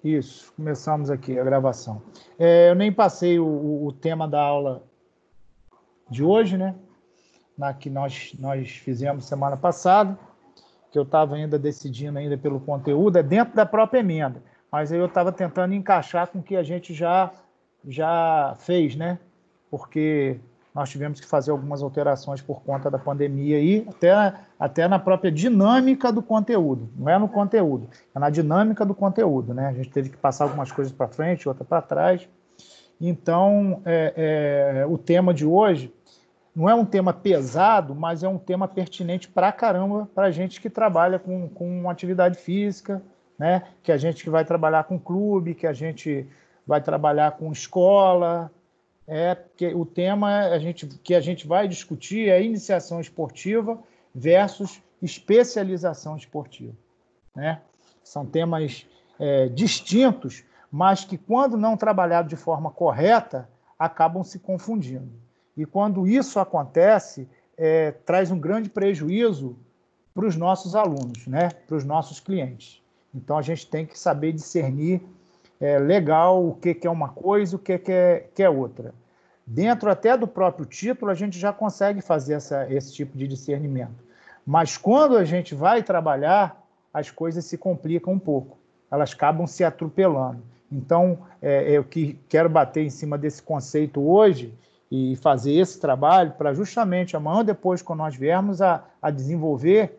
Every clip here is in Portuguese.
Isso, começamos aqui a gravação. Eu nem passei o tema da aula de hoje, né? Que nós fizemos semana passada, que eu estava ainda decidindo ainda pelo conteúdo, é dentro da própria emenda, mas aí eu estava tentando encaixar com o que a gente já fez, né? Porque nós tivemos que fazer algumas alterações por conta da pandemia aí, até na própria dinâmica do conteúdo. Não é no conteúdo, é na dinâmica do conteúdo, né? A gente teve que passar algumas coisas para frente, outras para trás. Então, o tema de hoje não é um tema pesado, mas é um tema pertinente pra caramba para a gente que trabalha com atividade física, né? Que a gente que vai trabalhar com clube, que a gente vai trabalhar com escola. Porque o tema que a gente vai discutir é iniciação esportiva versus especialização esportiva, né? São temas distintos, mas que, quando não trabalhados de forma correta, acabam se confundindo. E quando isso acontece, traz um grande prejuízo para os nossos alunos, né? Para os nossos clientes. Então, a gente tem que saber discernir legal o que é uma coisa e o que é outra. Dentro até do próprio título, a gente já consegue fazer esse tipo de discernimento. Mas quando a gente vai trabalhar, as coisas se complicam um pouco. Elas acabam se atropelando. Então, eu quero bater em cima desse conceito hoje e fazer esse trabalho para justamente amanhã, depois, quando nós viermos a desenvolver,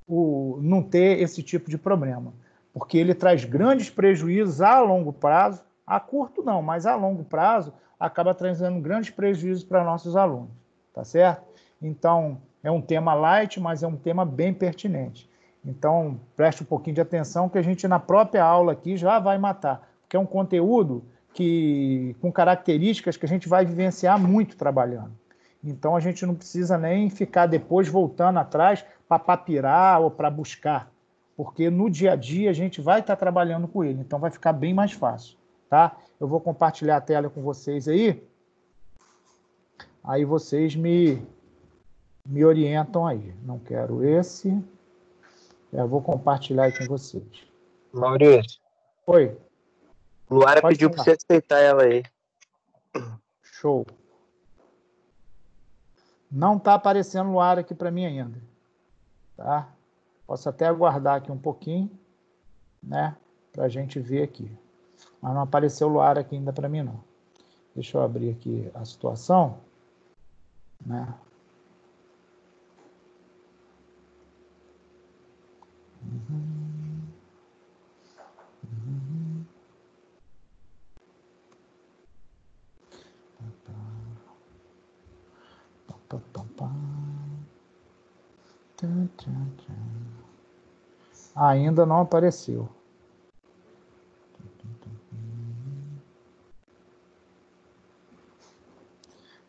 não ter esse tipo de problema. Porque ele traz grandes prejuízos a longo prazo, a curto não, mas a longo prazo, acaba trazendo grandes prejuízos para nossos alunos, tá certo? Então, é um tema light, mas é um tema bem pertinente. Então, preste um pouquinho de atenção que a gente, na própria aula aqui, já vai matar, porque é um conteúdo com características que a gente vai vivenciar muito trabalhando. Então, a gente não precisa nem ficar depois voltando atrás para papirar ou para buscar, porque no dia a dia a gente vai estar trabalhando com ele, então vai ficar bem mais fácil, tá? Eu vou compartilhar a tela com vocês aí vocês me orientam aí. Não quero esse. Eu vou compartilhar aí com vocês. Maurício. Oi. Luara pediu para você aceitar ela aí. Show. Não está aparecendo Luara aqui para mim ainda. Tá? Posso até aguardar aqui um pouquinho, né? Para a gente ver aqui. Mas não apareceu Luara aqui ainda para mim, não. Deixa eu abrir aqui a situação, né? Ainda não apareceu.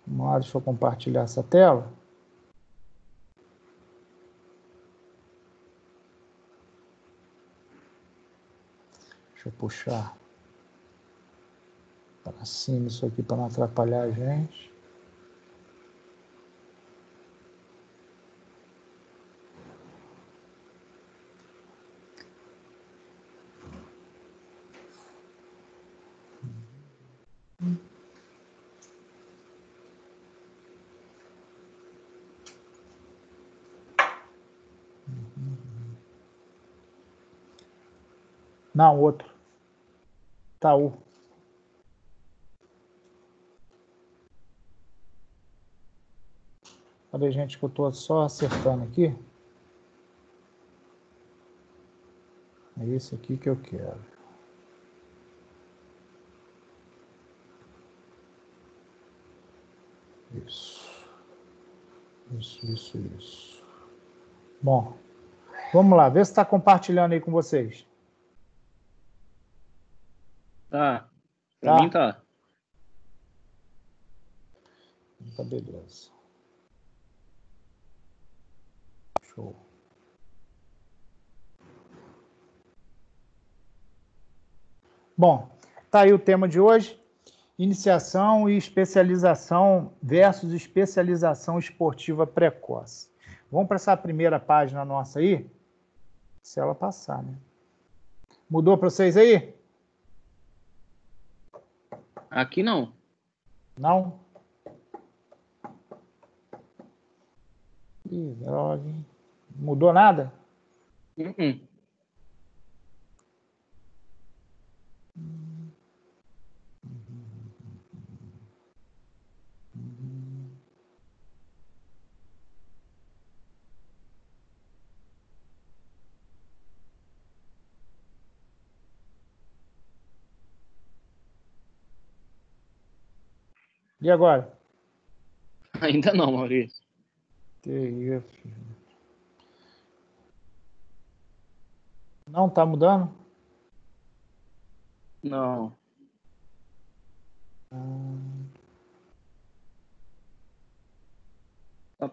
Vamos lá, deixa eu compartilhar essa tela. Deixa eu puxar para cima isso aqui para não atrapalhar a gente. Não, outro. Itaú. Cadê, gente, que eu estou só acertando aqui? É esse aqui que eu quero. Isso. Bom, vamos lá. Vê se está compartilhando aí com vocês. Tá. Para mim tá. Tá, beleza. Show. Bom, tá aí o tema de hoje. Iniciação e especialização versus especialização esportiva precoce. Vamos para essa primeira página nossa aí? Se ela passar, né? Mudou para vocês aí? Aqui não. Não? Ih, droga, hein? Mudou nada? Uh-uh. E agora? Ainda não, Maurício. Que isso? Não tá mudando? Não.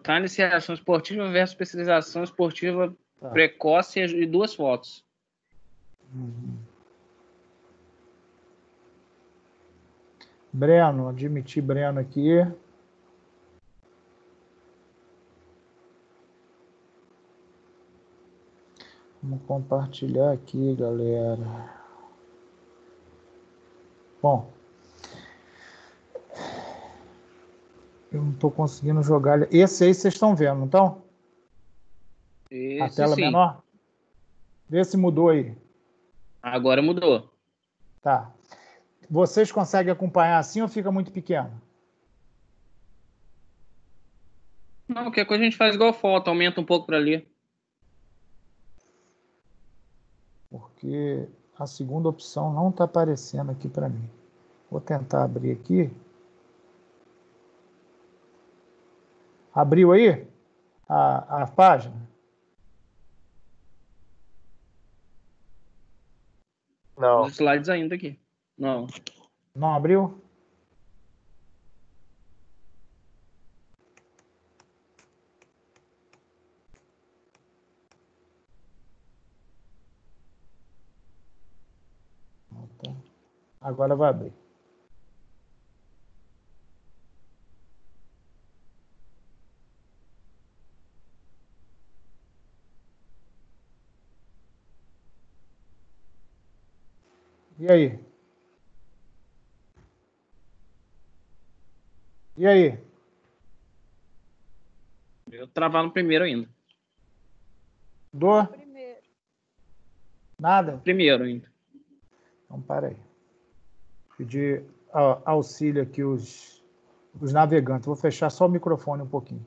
Tá iniciação esportiva versus especialização esportiva Tá. precoce e 2 fotos. Breno, admitir Breno aqui. Vamos compartilhar aqui, galera. Bom, eu não estou conseguindo jogar. Esse aí vocês estão vendo, não estão? A Esse tela sim. menor? Vê se mudou aí. Agora mudou. Tá. Vocês conseguem acompanhar assim ou fica muito pequeno? Não, qualquer coisa a gente faz igual foto, aumenta um pouco para ali. Porque a segunda opção não está aparecendo aqui para mim. Vou tentar abrir aqui. Abriu aí a página? Não. Os slides ainda aqui. Não. Não abriu? Não tá. Agora vai abrir. E aí? E aí? Eu travar no primeiro ainda. Dor? Nada? Primeiro ainda. Então, para aí. Pedir auxílio aqui os navegantes. Vou fechar só o microfone um pouquinho.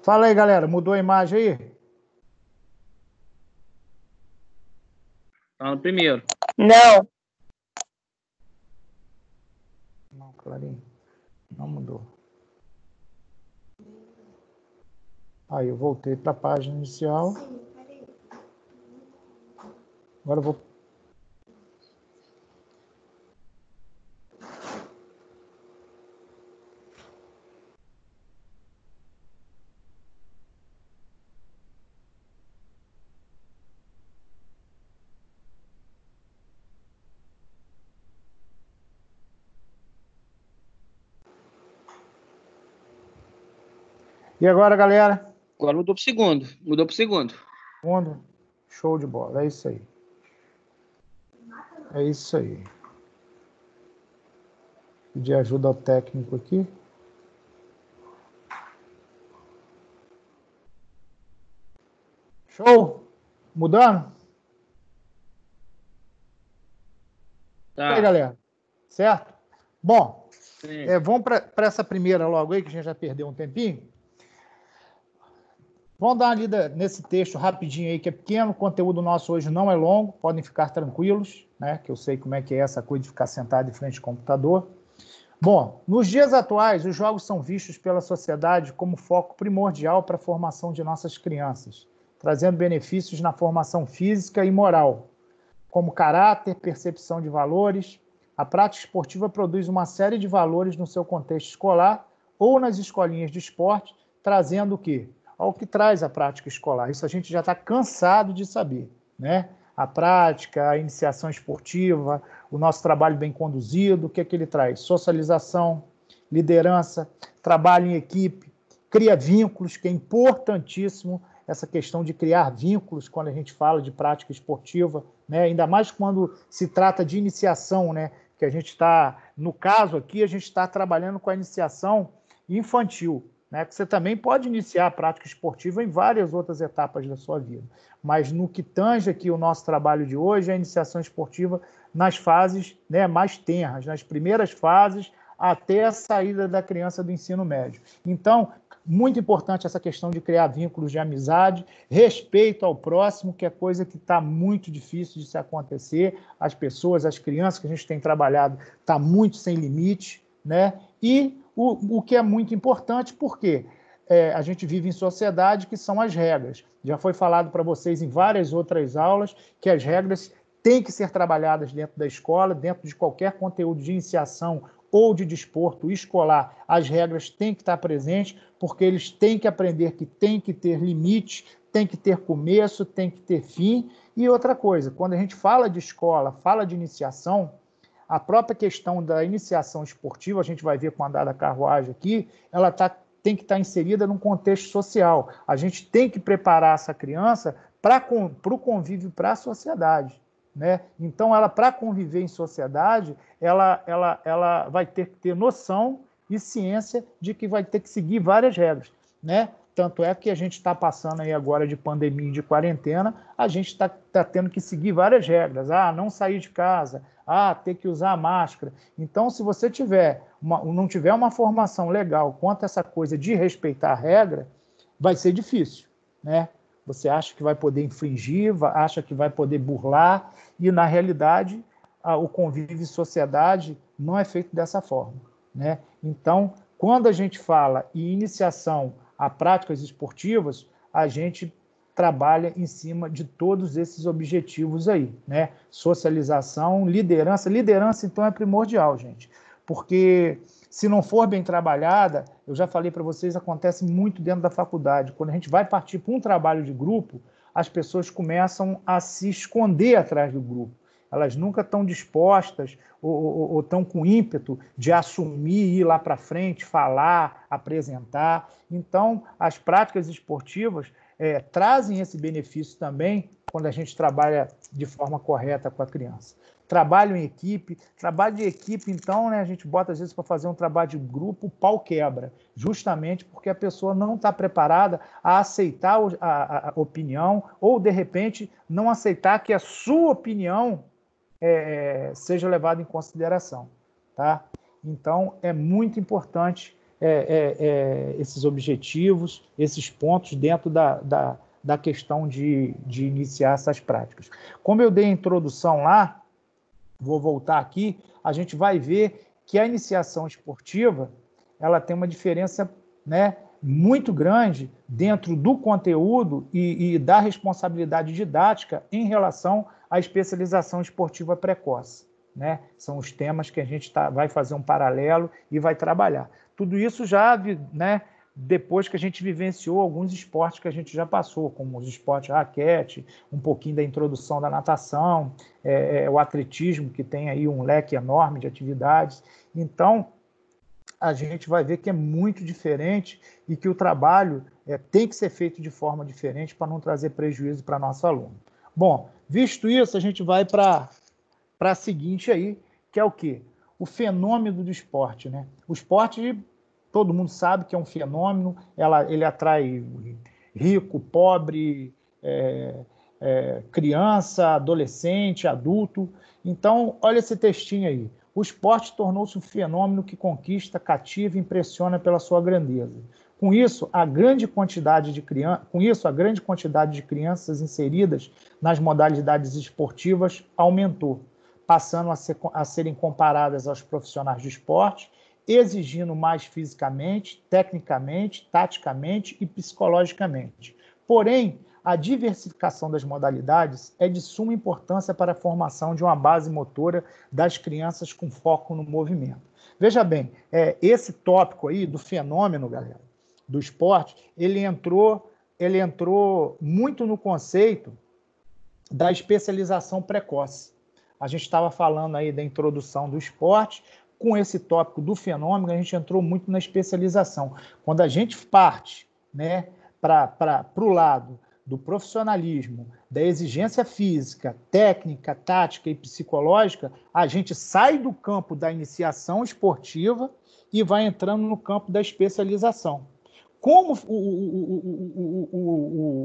Fala aí, galera. Mudou a imagem aí? Tá no primeiro. Não. Não, Clarinho. Não mudou. Aí eu voltei para a página inicial. Agora eu vou. E agora, galera? Agora mudou pro segundo. Mudou pro segundo. Segundo. Show de bola. É isso aí. É isso aí. Pedir ajuda ao técnico aqui. Show? Mudando? Tá. E aí, galera? Certo? Bom, Sim. vamos para essa primeira logo aí, que a gente já perdeu um tempinho. Vamos dar uma lida nesse texto rapidinho aí, que é pequeno. O conteúdo nosso hoje não é longo, podem ficar tranquilos, né? Que eu sei como é que é essa coisa de ficar sentado em frente ao computador. Bom, nos dias atuais, os jogos são vistos pela sociedade como foco primordial para a formação de nossas crianças, trazendo benefícios na formação física e moral, como caráter, percepção de valores. A prática esportiva produz uma série de valores no seu contexto escolar ou nas escolinhas de esporte, trazendo o quê? Ao que traz a prática escolar. Isso a gente já está cansado de saber, né? A prática, a iniciação esportiva, o nosso trabalho bem conduzido, o que é que ele traz? Socialização, liderança, trabalho em equipe, cria vínculos, que é importantíssimo essa questão de criar vínculos quando a gente fala de prática esportiva, né? Ainda mais quando se trata de iniciação, né? Que a gente está, no caso aqui, a gente está trabalhando com a iniciação infantil, né? Que você também pode iniciar a prática esportiva em várias outras etapas da sua vida. Mas no que tange aqui o nosso trabalho de hoje, é a iniciação esportiva nas fases, né, mais tenras, nas primeiras fases, até a saída da criança do ensino médio. Então, muito importante essa questão de criar vínculos de amizade, respeito ao próximo, que é coisa que está muito difícil de se acontecer. As pessoas, as crianças que a gente tem trabalhado, está muito sem limite, né? E o que é muito importante, porque a gente vive em sociedade, que são as regras. Já foi falado para vocês em várias outras aulas que as regras têm que ser trabalhadas dentro da escola, dentro de qualquer conteúdo de iniciação ou de desporto escolar, as regras têm que estar presentes, porque eles têm que aprender que tem que ter limite, tem que ter começo, tem que ter fim. E outra coisa, quando a gente fala de escola, fala de iniciação, a própria questão da iniciação esportiva, a gente vai ver com a Dada Carruagem aqui, ela tem que estar inserida num contexto social. A gente tem que preparar essa criança para o convívio, para a sociedade, né? Então, ela, para conviver em sociedade, ela vai ter que ter noção e ciência de que vai ter que seguir várias regras, né? Tanto é que a gente está passando aí agora de pandemia e de quarentena, a gente está tendo que seguir várias regras. Não sair de casa, ter que usar máscara. Então, se você não tiver uma formação legal quanto a essa coisa de respeitar a regra, vai ser difícil, né? Você acha que vai poder infringir, acha que vai poder burlar, e, na realidade, o convívio em sociedade não é feito dessa forma, né? Então, quando a gente fala em iniciação a práticas esportivas, a gente trabalha em cima de todos esses objetivos aí, né? Socialização, liderança. Liderança, então, é primordial, gente, porque se não for bem trabalhada, eu já falei para vocês, acontece muito dentro da faculdade. Quando a gente vai partir para um trabalho de grupo, as pessoas começam a se esconder atrás do grupo. Elas nunca estão dispostas ou estão com ímpeto de assumir, ir lá para frente, falar, apresentar. Então, as práticas esportivas trazem esse benefício também quando a gente trabalha de forma correta com a criança. Trabalho em equipe. Trabalho de equipe, então, né, a gente bota às vezes para fazer um trabalho de grupo, o pau quebra, justamente porque a pessoa não está preparada a aceitar a opinião, ou, de repente, não aceitar que a sua opinião seja levada em consideração, tá? Então, é muito importante esses objetivos, esses pontos dentro da questão de iniciar essas práticas. Como eu dei a introdução lá, vou voltar aqui, a gente vai ver que a iniciação esportiva ela tem uma diferença, né, muito grande dentro do conteúdo e da responsabilidade didática em relação à especialização esportiva precoce, né? São os temas que a gente vai fazer um paralelo e vai trabalhar. Tudo isso já, né, depois que a gente vivenciou alguns esportes que a gente já passou, como os esportes raquete, um pouquinho da introdução da natação, o atletismo, que tem aí um leque enorme de atividades. Então, a gente vai ver que é muito diferente e que o trabalho tem que ser feito de forma diferente para não trazer prejuízo para nosso aluno. Bom, visto isso, a gente vai para a seguinte aí, que é o quê? O fenômeno do esporte, né? O esporte, todo mundo sabe que é um fenômeno, ele atrai rico, pobre, criança, adolescente, adulto. Então, olha esse textinho aí. O esporte tornou-se um fenômeno que conquista, cativa e impressiona pela sua grandeza. Com isso, a grande quantidade de crianças inseridas nas modalidades esportivas aumentou, passando a serem comparadas aos profissionais de esporte, exigindo mais fisicamente, tecnicamente, taticamente e psicologicamente. Porém, a diversificação das modalidades é de suma importância para a formação de uma base motora das crianças com foco no movimento. Veja bem, esse tópico aí do fenômeno, galera, do esporte, ele entrou muito no conceito da especialização precoce. A gente estava falando aí da introdução do esporte, com esse tópico do fenômeno, a gente entrou muito na especialização. Quando a gente parte, né, para o lado do profissionalismo, da exigência física, técnica, tática e psicológica, a gente sai do campo da iniciação esportiva e vai entrando no campo da especialização. Como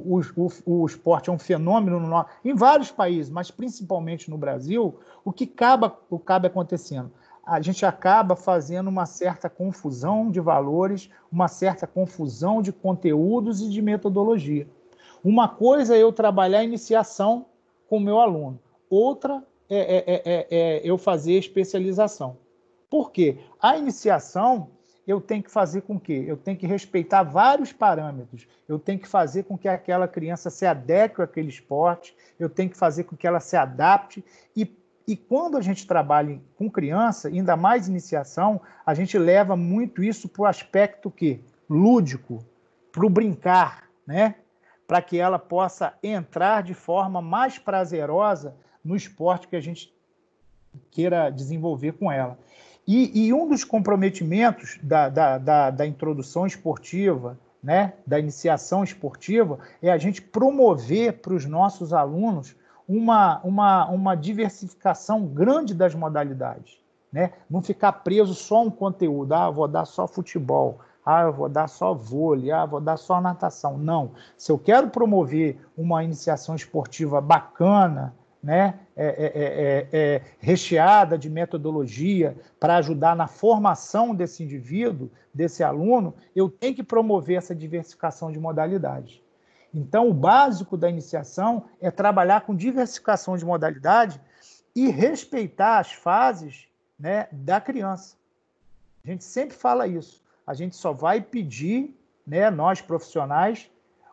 o esporte é um fenômeno em vários países, mas principalmente no Brasil, o que acaba acontecendo? A gente acaba fazendo uma certa confusão de valores, uma certa confusão de conteúdos e de metodologia. Uma coisa é eu trabalhar a iniciação com o meu aluno, outra é eu fazer especialização. Por quê? A iniciação eu tenho que fazer com que? Eu tenho que respeitar vários parâmetros, eu tenho que fazer com que aquela criança se adeque àquele esporte, eu tenho que fazer com que ela se adapte e quando a gente trabalha com criança, ainda mais iniciação, a gente leva muito isso para o aspecto lúdico, para o brincar, né? Para que ela possa entrar de forma mais prazerosa no esporte que a gente queira desenvolver com ela. E um dos comprometimentos da introdução esportiva, né, da iniciação esportiva, é a gente promover para os nossos alunos uma diversificação grande das modalidades, né? Não ficar preso só a um conteúdo, vou dar só futebol, eu vou dar só vôlei, vou dar só natação. Não. Se eu quero promover uma iniciação esportiva bacana, né, recheada de metodologia para ajudar na formação desse indivíduo, desse aluno, eu tenho que promover essa diversificação de modalidades. Então, o básico da iniciação é trabalhar com diversificação de modalidade e respeitar as fases, né, da criança. A gente sempre fala isso. A gente só vai pedir, né, nós profissionais,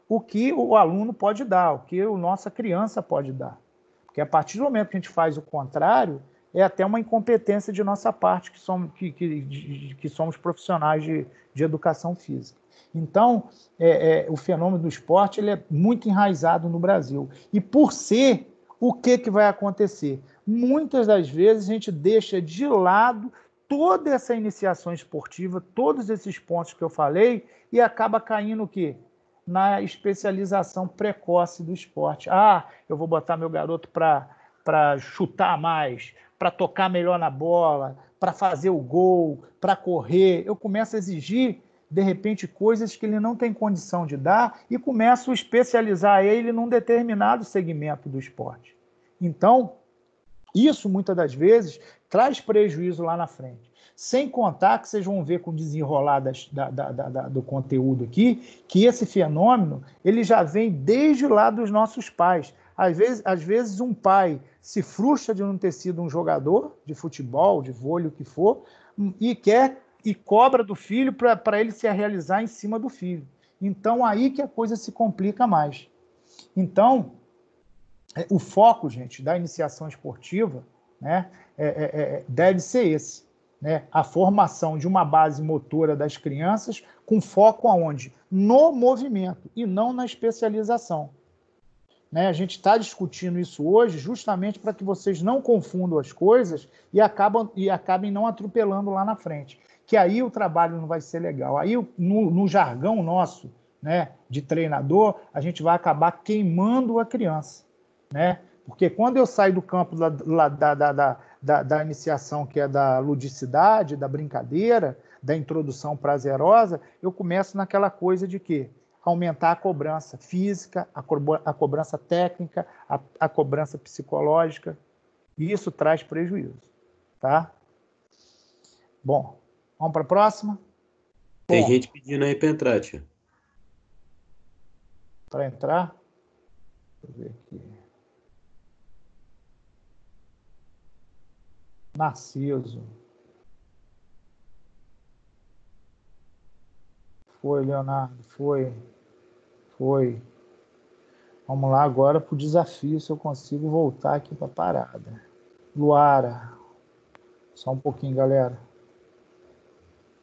o que o aluno pode dar, o que a nossa criança pode dar. Porque a partir do momento que a gente faz o contrário, é até uma incompetência de nossa parte, que somos profissionais de educação física. Então, o fenômeno do esporte ele é muito enraizado no Brasil. E por ser, o que vai acontecer? Muitas das vezes a gente deixa de lado toda essa iniciação esportiva, todos esses pontos que eu falei, e acaba caindo o quê? Na especialização precoce do esporte. Eu vou botar meu garoto para chutar mais, para tocar melhor na bola, para fazer o gol, para correr. Eu começo a exigir, de repente, coisas que ele não tem condição de dar e começo a especializar ele num determinado segmento do esporte. Então, isso, muitas das vezes, traz prejuízo lá na frente. Sem contar que vocês vão ver com o desenrolar do conteúdo aqui, que esse fenômeno ele já vem desde lá dos nossos pais. Às vezes um pai se frustra de não ter sido um jogador de futebol, de vôlei, o que for, e cobra do filho para ele se realizar em cima do filho. Então, aí que a coisa se complica mais. Então, o foco, gente, da iniciação esportiva, né, deve ser esse. Né, a formação de uma base motora das crianças com foco aonde? No movimento e não na especialização. Né, a gente está discutindo isso hoje justamente para que vocês não confundam as coisas e acabem não atropelando lá na frente. Que aí o trabalho não vai ser legal. Aí, no jargão nosso, né, de treinador, a gente vai acabar queimando a criança. Né? Porque quando eu saio do campo da iniciação, que é da ludicidade, da brincadeira, da introdução prazerosa, eu começo naquela coisa de quê? aumentar a cobrança física, a cobrança técnica, a cobrança psicológica, e isso traz prejuízo, tá? Bom, vamos para a próxima? Tem gente pedindo aí para entrar, tia. Para entrar? Deixa eu ver aqui. Narciso. Foi, Leonardo, foi. Vamos lá agora para o desafio, se eu consigo voltar aqui para a parada. Luara. Só um pouquinho, galera.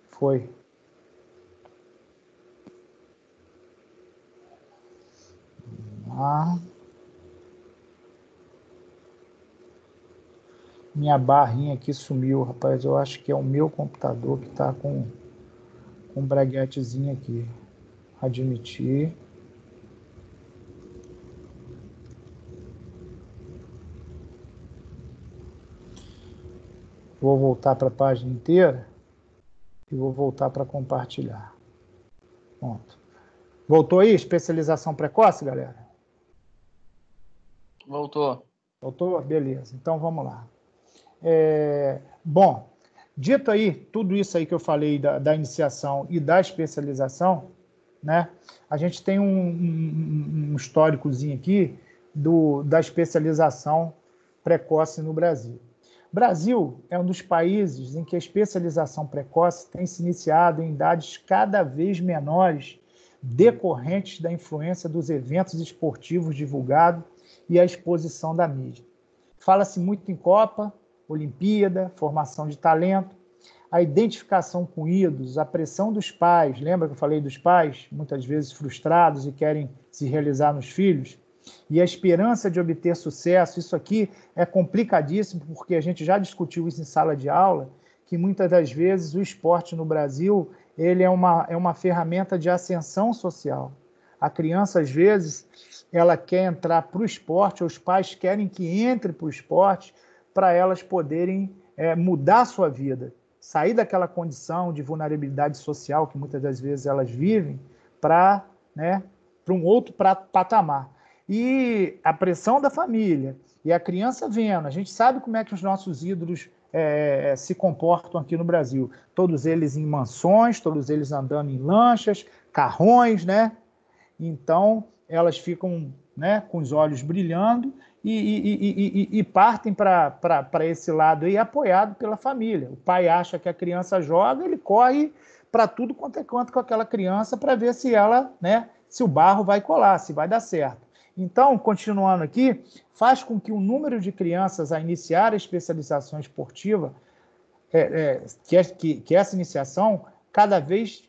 Foi. Minha barrinha aqui sumiu, rapaz. Eu acho que é o meu computador que está com um braguetezinho aqui. Admitir. Vou voltar para a página inteira e vou voltar para compartilhar. Pronto. Voltou aí? Especialização precoce, galera? Voltou. Voltou? Beleza. Então, vamos lá. Bom, dito aí, tudo isso aí que eu falei da iniciação e da especialização, né? A gente tem um históricozinho aqui da especialização precoce no Brasil. Brasil é um dos países em que a especialização precoce tem se iniciado em idades cada vez menores, decorrentes da influência dos eventos esportivos divulgados e a exposição da mídia. Fala-se muito em Copa, Olimpíada, formação de talento, a identificação com ídolos, a pressão dos pais. Lembra que eu falei dos pais, muitas vezes frustrados e querem se realizar nos filhos? E a esperança de obter sucesso. Isso aqui é complicadíssimo, porque a gente já discutiu isso em sala de aula, que muitas das vezes o esporte no Brasil ele é uma ferramenta de ascensão social. A criança, às vezes, ela quer entrar para o esporte, os pais querem que entre para o esporte para elas poderem mudar a sua vida, sair daquela condição de vulnerabilidade social que muitas das vezes elas vivem para um outro patamar. E a pressão da família e a criança vendo, a gente sabe como é que os nossos ídolos se comportam aqui no Brasil. Todos eles em mansões, todos eles andando em lanchas, carrões, né? Então, elas ficam com os olhos brilhando e partem para esse lado aí, apoiado pela família. O pai acha que a criança joga, ele corre para tudo quanto é canto com aquela criança para ver se ela, se o barro vai colar, se vai dar certo. Então, continuando aqui, faz com que o número de crianças a iniciar a especialização esportiva, que essa iniciação, cada vez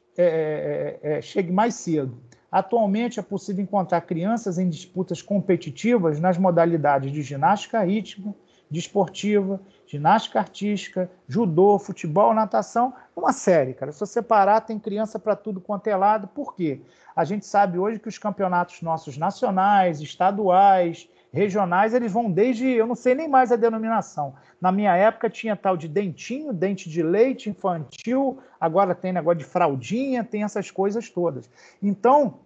chegue mais cedo. Atualmente, é possível encontrar crianças em disputas competitivas nas modalidades de ginástica rítmica, desportiva, ginástica artística, judô, futebol, natação, uma série, cara. Se você parar, tem criança para tudo quanto é lado. Por quê? A gente sabe hoje que os campeonatos nossos nacionais, estaduais, regionais, eles vão desde, eu não sei nem mais a denominação. Na minha época tinha tal de dentinho, dente de leite infantil, agora tem negócio de fraldinha, tem essas coisas todas. Então,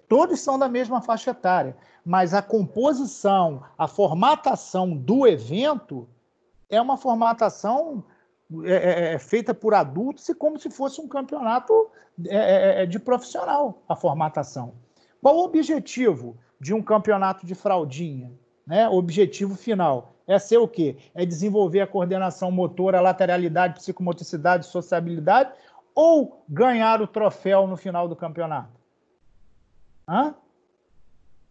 todos são da mesma faixa etária, mas a composição, a formatação do evento é uma formatação feita por adultos e como se fosse um campeonato de profissional, a formatação. Qual o objetivo de um campeonato de fraldinha? O objetivo final é ser o quê? É desenvolver a coordenação motora, a lateralidade, psicomotricidade, sociabilidade, ou ganhar o troféu no final do campeonato?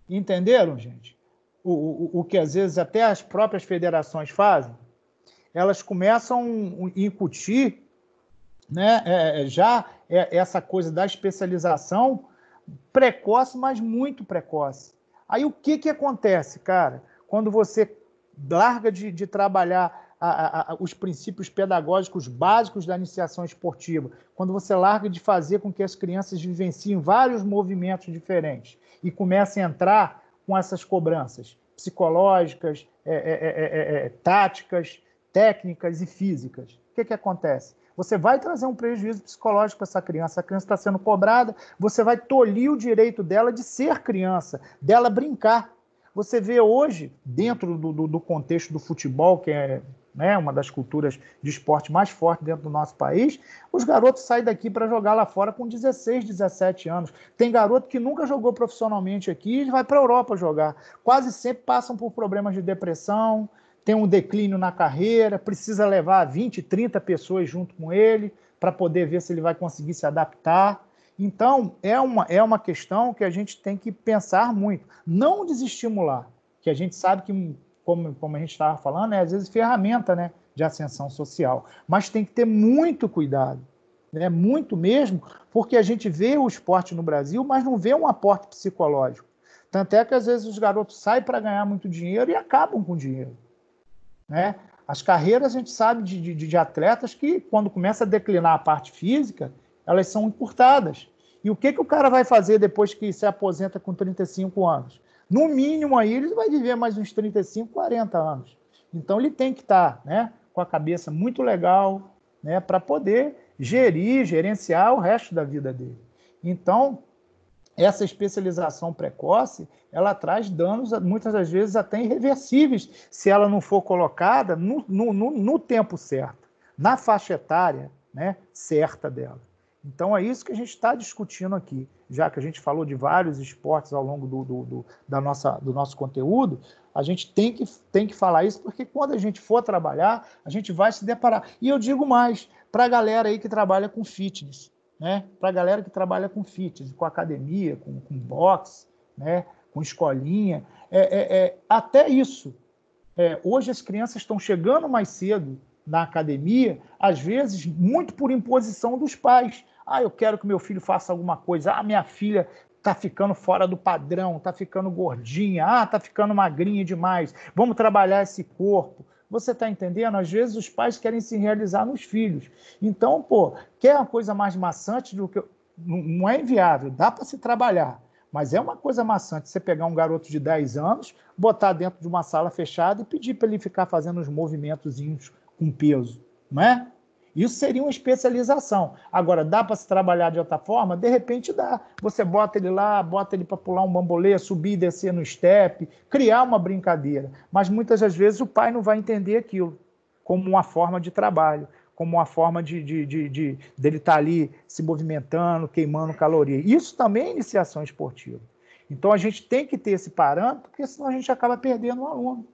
Entenderam, gente? O que às vezes até as próprias federações fazem? Elas começam a incutir já essa coisa da especialização precoce, mas muito precoce. Aí o que acontece, cara? Quando você larga de trabalhar os princípios pedagógicos básicos da iniciação esportiva, quando você larga de fazer com que as crianças vivenciem vários movimentos diferentes e comecem a entrar com essas cobranças psicológicas, táticas, técnicas e físicas, o que acontece? você vai trazer um prejuízo psicológico para essa criança. A criança está sendo cobrada, você vai tolir o direito dela de ser criança, dela brincar. Você vê hoje, dentro do contexto do futebol, que é, né, uma das culturas de esporte mais fortes dentro do nosso país, os garotos saem daqui para jogar lá fora com 16, 17 anos. Tem garoto que nunca jogou profissionalmente aqui e vai para a Europa jogar. Quase sempre passam por problemas de depressão, tem um declínio na carreira, precisa levar 20, 30 pessoas junto com ele para poder ver se ele vai conseguir se adaptar. Então, é uma questão que a gente tem que pensar muito. Não desestimular, que a gente sabe que, como a gente estava falando, é às vezes ferramenta, né, de ascensão social. Mas tem que ter muito cuidado, né, muito mesmo, porque a gente vê o esporte no Brasil, mas não vê um aporte psicológico. Tanto é que às vezes os garotos saem para ganhar muito dinheiro e acabam com dinheiro, né? As carreiras, a gente sabe de atletas que, quando começa a declinar a parte física, elas são encurtadas. E o que o cara vai fazer depois que se aposenta com 35 anos? No mínimo, aí, ele vai viver mais uns 35, 40 anos. Então, ele tem que estar, né, com a cabeça muito legal, né, para poder gerenciar o resto da vida dele. Então, essa especialização precoce, ela traz danos, muitas das vezes, até irreversíveis, se ela não for colocada no tempo certo, na faixa etária, né, certa dela. Então, é isso que a gente está discutindo aqui. Já que a gente falou de vários esportes ao longo do nosso conteúdo, a gente tem que falar isso, porque quando a gente for trabalhar, a gente vai se deparar. E eu digo mais, para a galera aí que trabalha com fitness, né? Para a galera que trabalha com fitness, com academia, com boxe, né? Com escolinha, até isso. Hoje as crianças estão chegando mais cedo na academia, às vezes muito por imposição dos pais. Eu quero que meu filho faça alguma coisa. Minha filha está ficando fora do padrão, está ficando gordinha, está ficando magrinha demais. Vamos trabalhar esse corpo. Você está entendendo? Às vezes os pais querem se realizar nos filhos. Então, quer uma coisa mais maçante do que... Não é inviável, dá para se trabalhar. Mas é uma coisa maçante você pegar um garoto de 10 anos, botar dentro de uma sala fechada e pedir para ele ficar fazendo uns movimentozinhos com peso, não é? Isso seria uma especialização. Agora, dá para se trabalhar de outra forma? De repente dá. Você bota ele lá, bota ele para pular um bambolê, subir e descer no step, criar uma brincadeira. Mas muitas das vezes o pai não vai entender aquilo como uma forma de trabalho, como uma forma dele estar ali se movimentando, queimando caloria. Isso também é iniciação esportiva. Então, a gente tem que ter esse parâmetro, porque senão a gente acaba perdendo um aluno.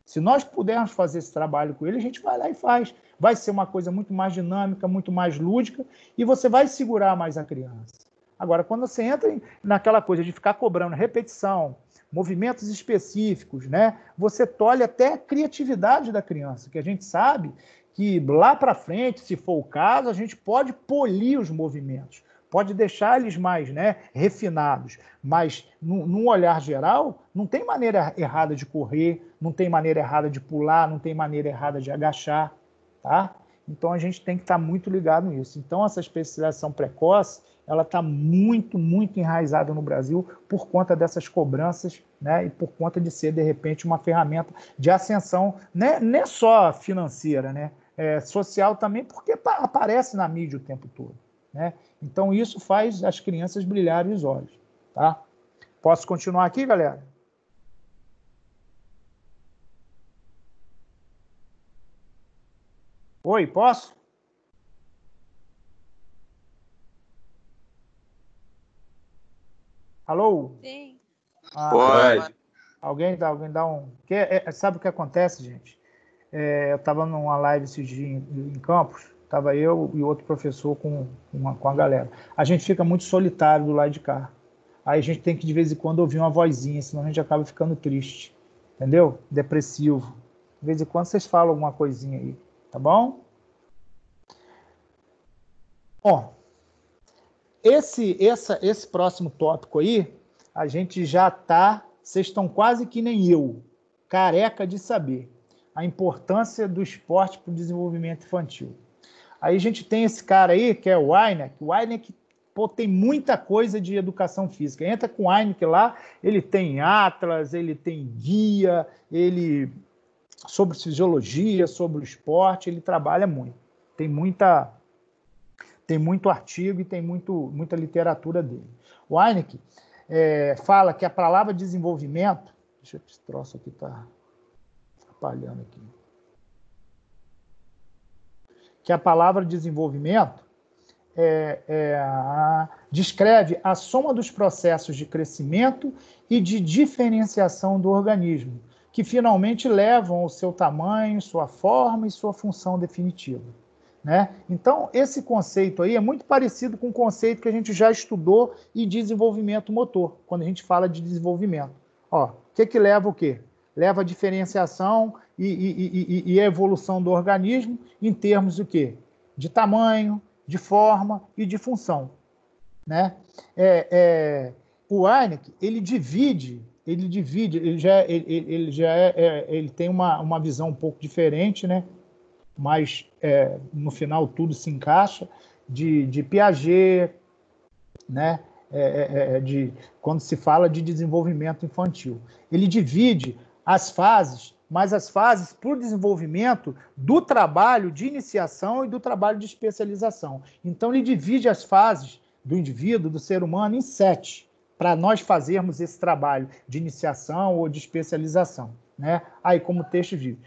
Se nós pudermos fazer esse trabalho com ele, a gente vai lá e faz. Vai ser uma coisa muito mais dinâmica, muito mais lúdica, e você vai segurar mais a criança. Agora, quando você entra naquela coisa de ficar cobrando repetição, movimentos específicos, né, você tolhe até a criatividade da criança, que a gente sabe que lá para frente, se for o caso, a gente pode polir os movimentos, pode deixar eles mais, né, refinados, mas num olhar geral, não tem maneira errada de correr, não tem maneira errada de pular, não tem maneira errada de agachar, tá? Então a gente tem que estar muito ligado nisso. Então essa especialização precoce, ela está muito, muito enraizada no Brasil por conta dessas cobranças, né, e por conta de ser, de repente, uma ferramenta de ascensão, né, não é só financeira, né, social também, porque aparece na mídia o tempo todo, né? Então, isso faz as crianças brilharem os olhos, tá? Posso continuar aqui, galera? Oi, posso? Alô? Sim. Pode. Alguém dá um... sabe o que acontece, gente? Eu estava numa live esses dias em Campos, estava eu e outro professor com a galera. A gente fica muito solitário do lado de cá. Aí a gente tem que, de vez em quando, ouvir uma vozinha, senão a gente acaba ficando triste. Entendeu? Depressivo. De vez em quando vocês falam alguma coisinha aí. Tá bom? Ó, esse próximo tópico aí, a gente já tá... Vocês estão quase que nem eu, careca de saber a importância do esporte para o desenvolvimento infantil. Aí a gente tem esse cara aí, que é o Weineck. O Weineck, tem muita coisa de educação física. Entra com o Weineck lá, ele tem atlas, ele tem guia, ele sobre fisiologia, sobre o esporte, ele trabalha muito, tem muito artigo e tem muita literatura dele. O Wernicke fala que a palavra desenvolvimento... Deixa eu ver, esse troço aqui está atrapalhando aqui. Que a palavra desenvolvimento descreve a soma dos processos de crescimento e de diferenciação do organismo, que finalmente levam ao seu tamanho, sua forma e sua função definitiva. Né? Então, esse conceito aí é muito parecido com o conceito que a gente já estudou em desenvolvimento motor, quando a gente fala de desenvolvimento. Ó, o que leva o quê? Leva a diferenciação e a evolução do organismo em termos do quê? De tamanho, de forma e de função. Né? O Wernicke, ele tem uma visão um pouco diferente, né? Mas no final tudo se encaixa, de Piaget, né? Quando se fala de desenvolvimento infantil. Ele divide as fases, mas as fases para o desenvolvimento do trabalho de iniciação e do trabalho de especialização. Então, ele divide as fases do indivíduo, do ser humano, em 7, para nós fazermos esse trabalho de iniciação ou de especialização. Né? Aí, como o texto diz,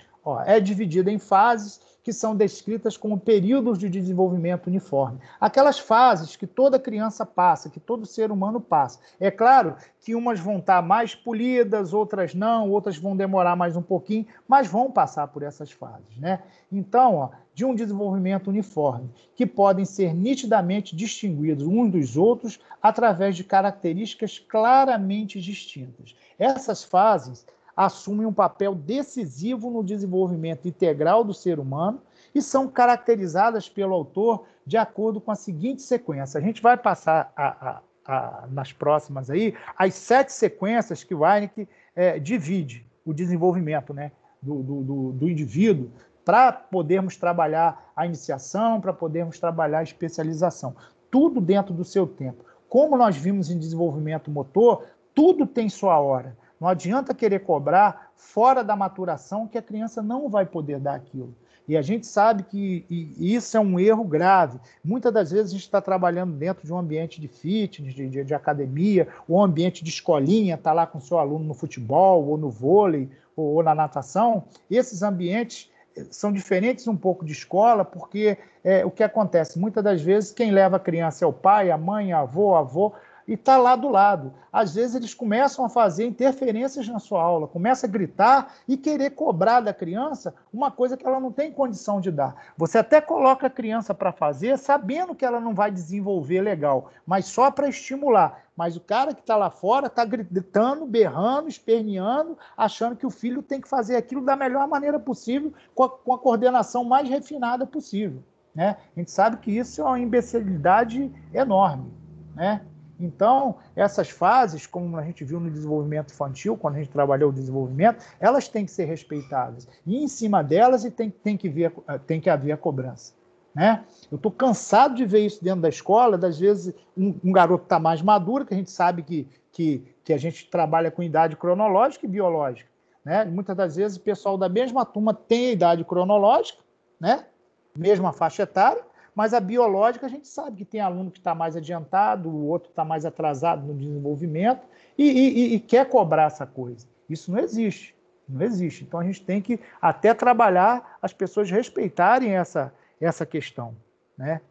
é dividida em fases que são descritas como períodos de desenvolvimento uniforme. Aquelas fases que toda criança passa, que todo ser humano passa. É claro que umas vão estar mais polidas, outras não, outras vão demorar mais um pouquinho, mas vão passar por essas fases. Né? Então, de um desenvolvimento uniforme, que podem ser nitidamente distinguidos uns dos outros através de características claramente distintas. Essas fases assumem um papel decisivo no desenvolvimento integral do ser humano e são caracterizadas pelo autor de acordo com a seguinte sequência. A gente vai passar nas próximas aí as 7 sequências que o Wernicke divide o desenvolvimento, né, do indivíduo, para podermos trabalhar a iniciação, para podermos trabalhar a especialização. Tudo dentro do seu tempo. Como nós vimos em desenvolvimento motor, tudo tem sua hora. Não adianta querer cobrar fora da maturação, que a criança não vai poder dar aquilo. E a gente sabe que isso é um erro grave. Muitas das vezes a gente está trabalhando dentro de um ambiente de fitness, de academia, ou um ambiente de escolinha, está lá com o seu aluno no futebol, ou no vôlei, ou na natação. Esses ambientes são diferentes um pouco de escola, porque o que acontece? Muitas das vezes quem leva a criança é o pai, a mãe, a avô, e está lá do lado. Às vezes eles começam a fazer interferências na sua aula, começam a gritar e querer cobrar da criança uma coisa que ela não tem condição de dar. Você até coloca a criança para fazer, sabendo que ela não vai desenvolver legal, mas só para estimular. Mas o cara que está lá fora está gritando, berrando, esperneando, achando que o filho tem que fazer aquilo da melhor maneira possível, com a coordenação mais refinada possível. Né? A gente sabe que isso é uma imbecilidade enorme. Né? Então, essas fases, como a gente viu no desenvolvimento infantil, quando a gente trabalhou o desenvolvimento, elas têm que ser respeitadas. E em cima delas tem que haver a cobrança. Né? Eu estou cansado de ver isso dentro da escola, das vezes um garoto está mais maduro, que a gente sabe que a gente trabalha com idade cronológica e biológica. Né? Muitas das vezes o pessoal da mesma turma tem a idade cronológica, né? Mesma faixa etária, mas a biológica a gente sabe que tem aluno que está mais adiantado, o outro está mais atrasado no desenvolvimento e quer cobrar essa coisa. Isso não existe. Não existe. Então a gente tem que até trabalhar as pessoas respeitarem essa questão. Né?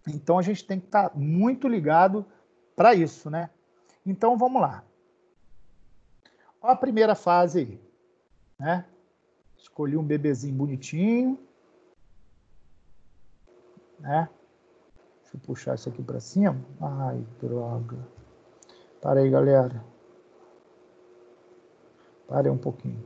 Então a gente tem que estar muito ligado para isso. Né? Então vamos lá. Olha a primeira fase aí. Né? Escolhi um bebezinho bonitinho. Né? Deixa eu puxar isso aqui para cima. Ai, droga. Para aí, galera. Para aí um pouquinho.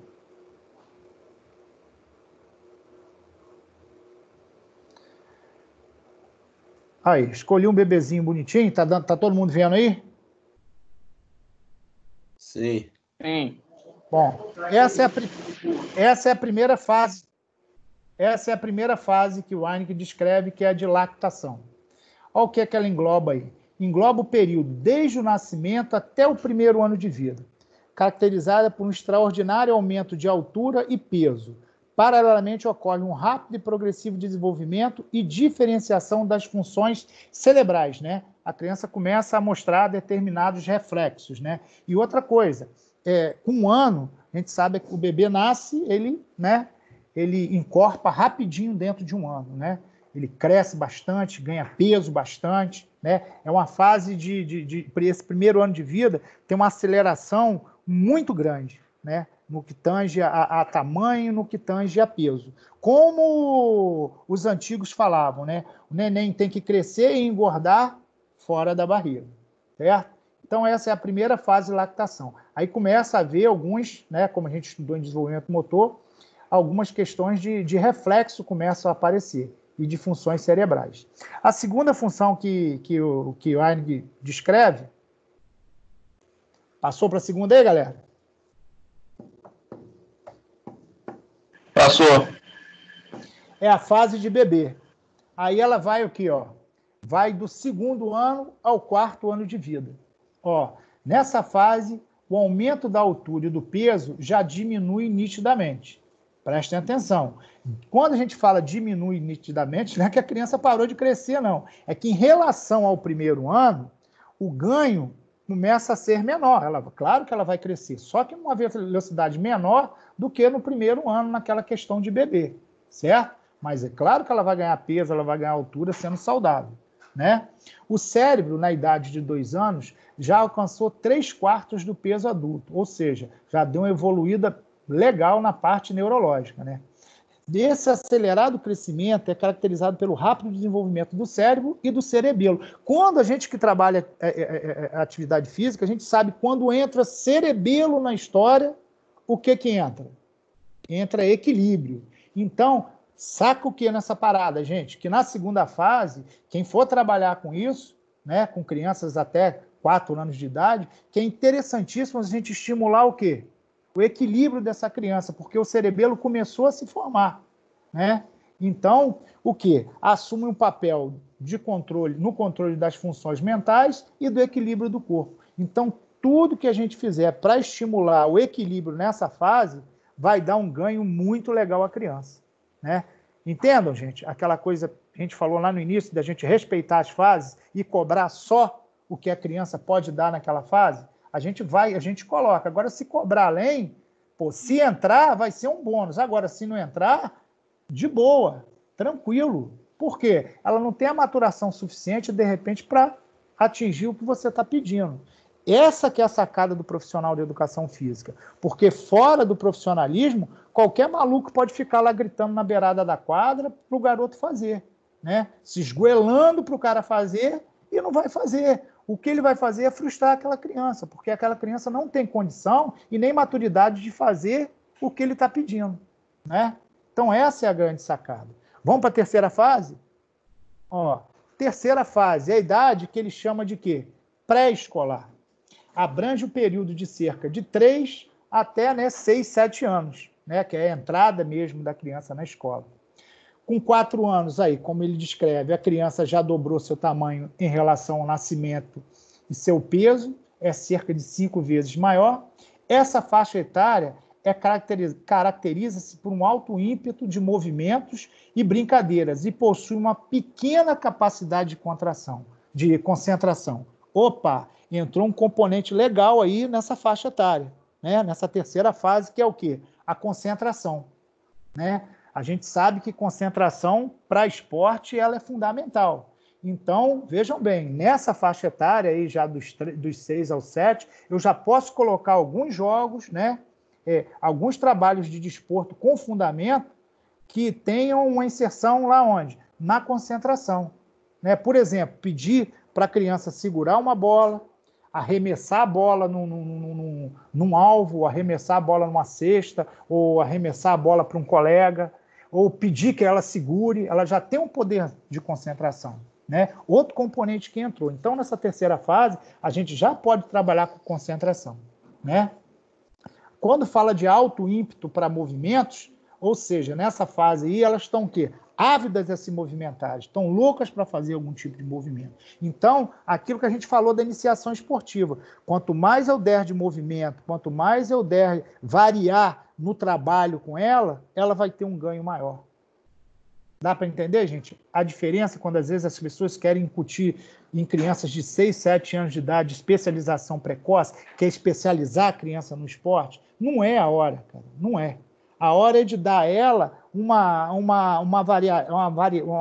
Aí, escolhi um bebezinho bonitinho. Tá todo mundo vendo aí? Sim. Sim. Bom, essa é a primeira fase. Essa é a primeira fase que o Wernicke descreve, que é a de lactação. Olha o que é que ela engloba aí. Engloba o período desde o nascimento até o primeiro ano de vida, caracterizada por um extraordinário aumento de altura e peso, paralelamente ocorre um rápido e progressivo desenvolvimento e diferenciação das funções cerebrais, né? A criança começa a mostrar determinados reflexos, né? E outra coisa, com 1 ano, a gente sabe que o bebê nasce, ele encorpa rapidinho dentro de 1 ano, né? Ele cresce bastante, ganha peso bastante, né? É uma fase para esse primeiro ano de vida, tem uma aceleração muito grande, né? No que tange a tamanho, no que tange a peso. Como os antigos falavam, né? O neném tem que crescer e engordar fora da barriga, certo? Então, essa é a primeira fase de lactação. Aí começa a haver alguns, né, como a gente estudou em desenvolvimento motor, algumas questões de reflexo começam a aparecer e de funções cerebrais. A segunda função que o Einig descreve, passou para a segunda aí, galera? Passou. É a fase de bebê. Aí ela vai o quê, ó? Vai do 2º ano ao 4º ano de vida. Ó, nessa fase, o aumento da altura e do peso já diminui nitidamente. Prestem atenção. Quando a gente fala diminui nitidamente, não é que a criança parou de crescer, não. É que em relação ao 1º ano, o ganho começa a ser menor. Claro que ela vai crescer, só que uma velocidade menor do que no 1º ano, naquela questão de bebê, certo? Mas é claro que ela vai ganhar peso, ela vai ganhar altura sendo saudável, né? O cérebro, na idade de 2 anos, já alcançou 3/4 do peso adulto, ou seja, já deu uma evoluída legal na parte neurológica, né? Esse acelerado crescimento é caracterizado pelo rápido desenvolvimento do cérebro e do cerebelo. Quando a gente que trabalha atividade física, a gente sabe quando entra cerebelo na história, o que entra? Entra equilíbrio. Então, saca o que nessa parada, gente? Que na segunda fase, quem for trabalhar com isso, né, com crianças até 4 anos de idade, que é interessantíssimo a gente estimular o quê? O equilíbrio dessa criança, porque o cerebelo começou a se formar, né? Então, o quê? Assume um papel de controle, no controle das funções mentais e do equilíbrio do corpo. Então, tudo que a gente fizer para estimular o equilíbrio nessa fase vai dar um ganho muito legal à criança, né? Entendam, gente? Aquela coisa que a gente falou lá no início, da gente respeitar as fases e cobrar só o que a criança pode dar naquela fase, a gente coloca. Agora, se cobrar além, pô, se entrar, vai ser um bônus. Agora, se não entrar, de boa, tranquilo. Por quê? Ela não tem a maturação suficiente, de repente, para atingir o que você está pedindo. Essa que é a sacada do profissional de educação física. Porque fora do profissionalismo, qualquer maluco pode ficar lá gritando na beirada da quadra para o garoto fazer, né? Se esgoelando para o cara fazer e não vai fazer. O que ele vai fazer é frustrar aquela criança, porque aquela criança não tem condição e nem maturidade de fazer o que ele está pedindo, né? Então, essa é a grande sacada. Vamos para a terceira fase? Ó, terceira fase é a idade que ele chama de quê? Pré-escolar. Abrange o período de cerca de 3 até 6, 7 anos, né? Que é a entrada mesmo da criança na escola. Com 4 anos, aí, como ele descreve, a criança já dobrou seu tamanho em relação ao nascimento e seu peso é cerca de 5 vezes maior. Essa faixa etária caracteriza-se por um alto ímpeto de movimentos e brincadeiras e possui uma pequena capacidade de concentração. Opa, entrou um componente legal aí nessa faixa etária, né? Nessa terceira fase, que é o quê? A concentração, né? A gente sabe que concentração para esporte ela é fundamental. Então, vejam bem, nessa faixa etária aí, já dos 6 aos 7, eu já posso colocar alguns jogos, né? Alguns trabalhos de desporto com fundamento que tenham uma inserção lá onde? Na concentração, né? Por exemplo, pedir para a criança segurar uma bola, arremessar a bola num alvo, arremessar a bola numa cesta, ou arremessar a bola para um colega, ou pedir que ela segure, ela já tem um poder de concentração, né? Outro componente que entrou. Então, nessa terceira fase, a gente já pode trabalhar com concentração, né? Quando fala de alto ímpeto para movimentos, ou seja, nessa fase aí, elas estão o quê? Ávidas a se movimentar, estão loucas para fazer algum tipo de movimento. Então, aquilo que a gente falou da iniciação esportiva, quanto mais eu der de movimento, quanto mais eu der variar no trabalho com ela, ela vai ter um ganho maior. Dá para entender, gente? A diferença quando às vezes as pessoas querem incutir em crianças de 6, 7 anos de idade especialização precoce, que é especializar a criança no esporte, não é a hora, cara, não é. A hora é de dar a ela uma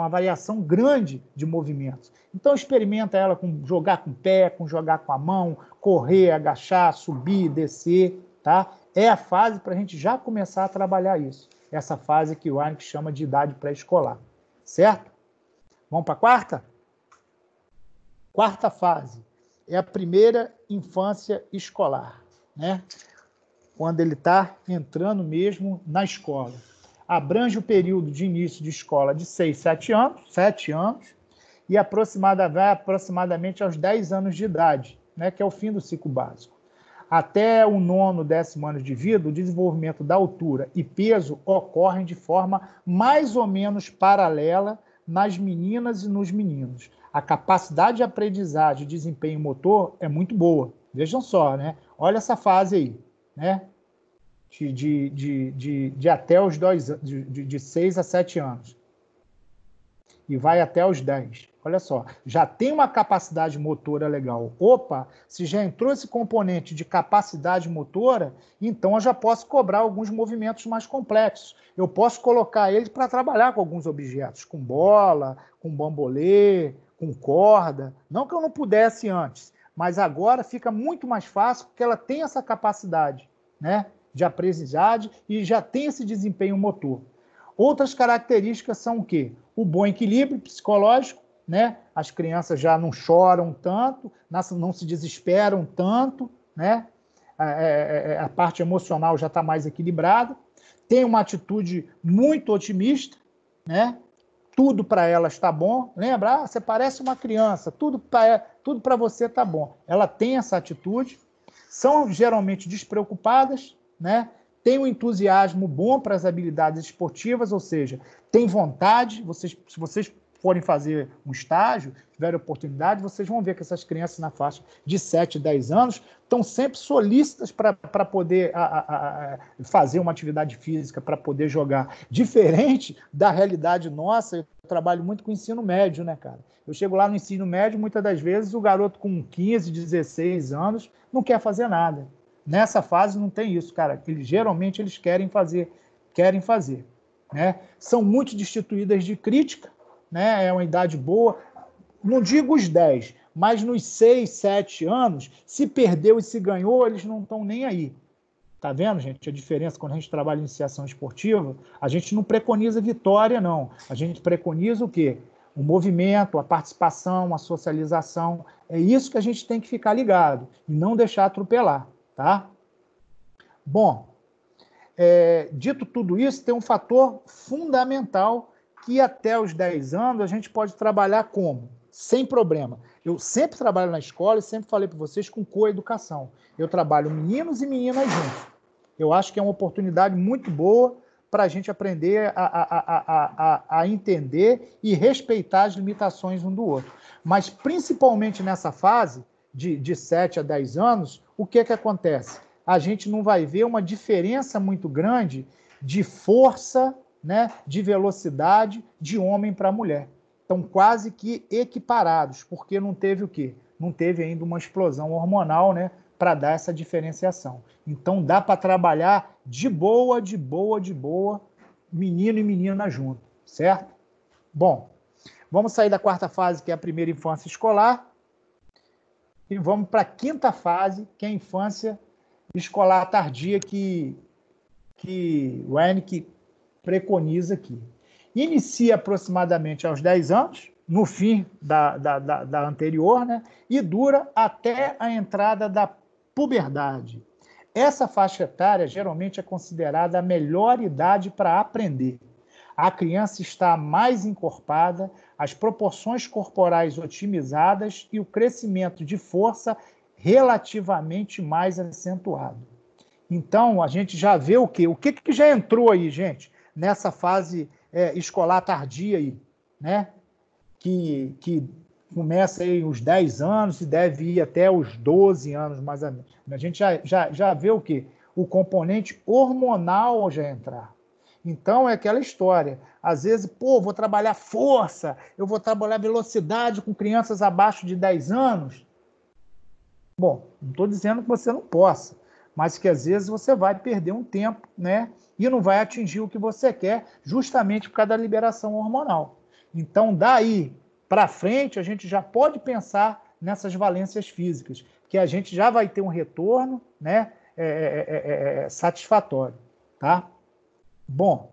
variação grande de movimentos. Então experimenta ela com jogar com o pé, com jogar com a mão, correr, agachar, subir, descer, tá? É a fase para a gente já começar a trabalhar isso. Essa fase que o Warnick chama de idade pré-escolar, certo? Vamos para a quarta? Quarta fase é a primeira infância escolar, né? Quando ele está entrando mesmo na escola. Abrange o período de início de escola de 6, 7 anos, e vai aproximadamente aos 10 anos de idade, né? Que é o fim do ciclo básico. Até o 9º, 10º ano de vida, o desenvolvimento da altura e peso ocorrem de forma mais ou menos paralela nas meninas e nos meninos. A capacidade de aprendizagem e desempenho motor é muito boa. Vejam só, né? Olha essa fase aí, né? De até os 2 anos, de 6 a 7 anos. E vai até os 10. Olha só, já tem uma capacidade motora legal. Opa, se já entrou esse componente de capacidade motora, então eu já posso cobrar alguns movimentos mais complexos. Eu posso colocar ele para trabalhar com alguns objetos, com bola, com bambolê, com corda. Não que eu não pudesse antes, mas agora fica muito mais fácil porque ela tem essa capacidade, né, de aprendizagem e já tem esse desempenho motor. Outras características são o quê? O bom equilíbrio psicológico, né? As crianças já não choram tanto, não se desesperam tanto, né? A parte emocional já está mais equilibrada. Tem uma atitude muito otimista, né? Tudo para ela está bom. Lembra? Você parece uma criança, tudo para você está bom. Ela tem essa atitude. São geralmente despreocupadas, né? Tem um entusiasmo bom para as habilidades esportivas, ou seja, tem vontade. Se vocês forem fazer um estágio, tiverem oportunidade, vocês vão ver que essas crianças na faixa de 7, 10 anos estão sempre solícitas para poder fazer uma atividade física, para poder jogar. Diferente da realidade nossa, eu trabalho muito com ensino médio, né, cara? Eu chego lá no ensino médio, muitas das vezes o garoto com 15, 16 anos não quer fazer nada. Nessa fase não tem isso, cara. Geralmente eles querem fazer, né? São muito destituídas de crítica, né? É uma idade boa. Não digo os 10, mas nos 6, 7 anos, se perdeu e se ganhou, eles não estão nem aí. Tá vendo, gente? A diferença quando a gente trabalha em iniciação esportiva, a gente não preconiza vitória, não. A gente preconiza o quê? O movimento, a participação, a socialização. É isso que a gente tem que ficar ligado e não deixar atropelar. Tá? Bom, dito tudo isso, tem um fator fundamental que até os 10 anos a gente pode trabalhar como? Sem problema. Eu sempre trabalho na escola e sempre falei para vocês com coeducação. Eu trabalho meninos e meninas juntos. Eu acho que é uma oportunidade muito boa para a gente aprender a entender e respeitar as limitações um do outro. Mas principalmente nessa fase, de 7 a 10 anos, o que acontece? A gente não vai ver uma diferença muito grande de força, né, de velocidade de homem para mulher. Estão quase que equiparados, porque não teve o quê? Não teve ainda uma explosão hormonal, né, para dar essa diferenciação. Então dá para trabalhar de boa, menino e menina junto, certo? Bom, vamos sair da quarta fase, que é a primeira infância escolar, e vamos para a quinta fase, que é a infância escolar tardia, que o Warnick preconiza aqui. Inicia aproximadamente aos 10 anos, no fim da anterior, né? E dura até a entrada da puberdade. Essa faixa etária geralmente é considerada a melhor idade para aprender. A criança está mais encorpada, as proporções corporais otimizadas e o crescimento de força relativamente mais acentuado. Então, a gente já vê o quê? O que já entrou aí, gente, nessa fase escolar tardia aí, né? Que começa aí uns 10 anos e deve ir até os 12 anos, mais ou menos. A gente já vê o quê? o componente hormonal já entrar. Então, é aquela história. Às vezes, vou trabalhar força, eu vou trabalhar velocidade com crianças abaixo de 10 anos. Bom, não estou dizendo que você não possa, mas que às vezes você vai perder um tempo, né? E não vai atingir o que você quer, justamente por causa da liberação hormonal. Então, daí para frente, a gente já pode pensar nessas valências físicas, que a gente já vai ter um retorno, né, satisfatório, tá? Bom,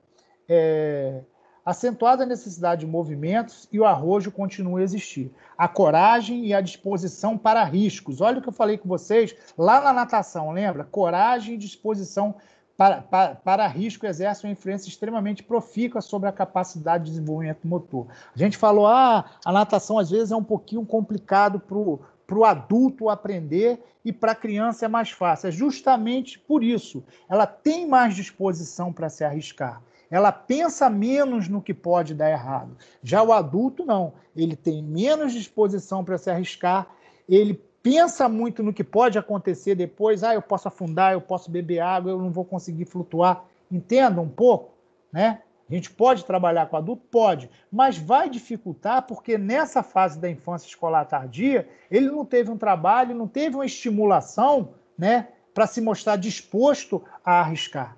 acentuada a necessidade de movimentos e o arrojo continua a existir. A coragem e a disposição para riscos. Olha o que eu falei com vocês lá na natação, lembra? Coragem e disposição para risco exercem uma influência extremamente profícua sobre a capacidade de desenvolvimento motor. A gente falou, a natação às vezes é um pouquinho complicado para o adulto aprender e para a criança é mais fácil. É justamente por isso. Ela tem mais disposição para se arriscar. Ela pensa menos no que pode dar errado. Já o adulto, não. Ele tem menos disposição para se arriscar, ele pensa muito no que pode acontecer depois. Eu posso afundar, eu posso beber água, eu não vou conseguir flutuar. Entenda um pouco, né? A gente pode trabalhar com adulto? Pode, mas vai dificultar porque nessa fase da infância escolar tardia, ele não teve um trabalho, não teve uma estimulação, né, para se mostrar disposto a arriscar,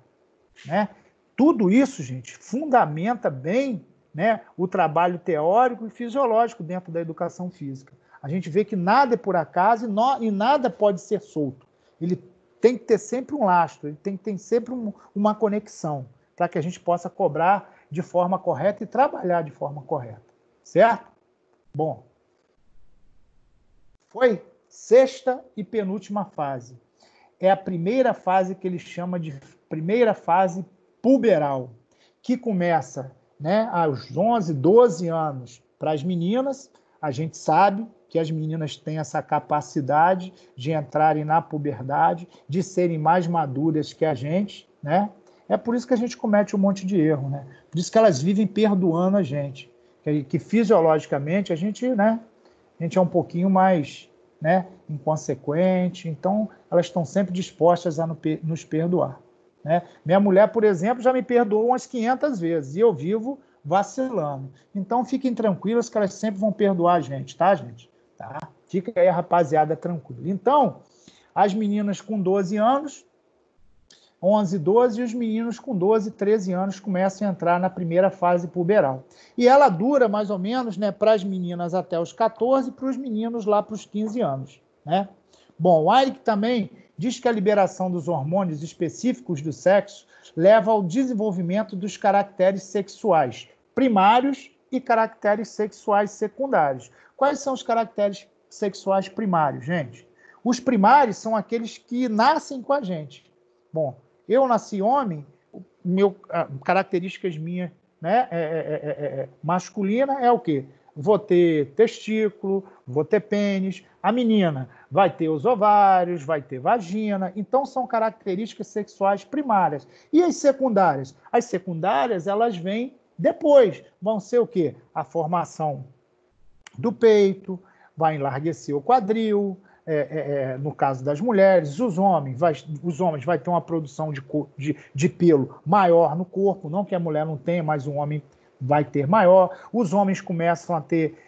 né? Tudo isso, gente, fundamenta bem, né, o trabalho teórico e fisiológico dentro da educação física. A gente vê que nada é por acaso e nada pode ser solto. Ele tem que ter sempre um lastro, ele tem que ter sempre uma conexão para que a gente possa cobrar de forma correta e trabalhar de forma correta. Certo? Bom, foi sexta e penúltima fase. É a primeira fase que ele chama de primeira fase puberal, que começa, né, aos 11, 12 anos para as meninas. A gente sabe que as meninas têm essa capacidade de entrarem na puberdade, de serem mais maduras que a gente, né? É por isso que a gente comete um monte de erro, né? Por isso que elas vivem perdoando a gente, que fisiologicamente a gente, né, a gente é um pouquinho mais, né, inconsequente, então elas estão sempre dispostas a nos perdoar, né? Minha mulher, por exemplo, já me perdoou umas 500 vezes e eu vivo vacilando. Então fiquem tranquilas que elas sempre vão perdoar a gente, tá, gente? Tá? Fica aí a rapaziada tranquila. Então, as meninas com 12 anos, 11, 12, e os meninos com 12, 13 anos começam a entrar na primeira fase puberal. E ela dura mais ou menos, né, para as meninas até os 14, para os meninos lá para os 15 anos, né? Bom, o Eyck também diz que a liberação dos hormônios específicos do sexo leva ao desenvolvimento dos caracteres sexuais primários e caracteres sexuais secundários. Quais são os caracteres sexuais primários, gente? Os primários são aqueles que nascem com a gente. Bom, eu nasci homem, características minhas, né, masculina é o quê? Vou ter testículo, vou ter pênis. A menina vai ter os ovários, vai ter vagina. Então, são características sexuais primárias. E as secundárias? As secundárias, elas vêm depois. Vão ser o quê? A formação do peito, vai enlarguecer o quadril, no caso das mulheres. Os homens vai ter uma produção de pelo maior no corpo, não que a mulher não tenha, mas o homem vai ter maior. Os homens começam a ter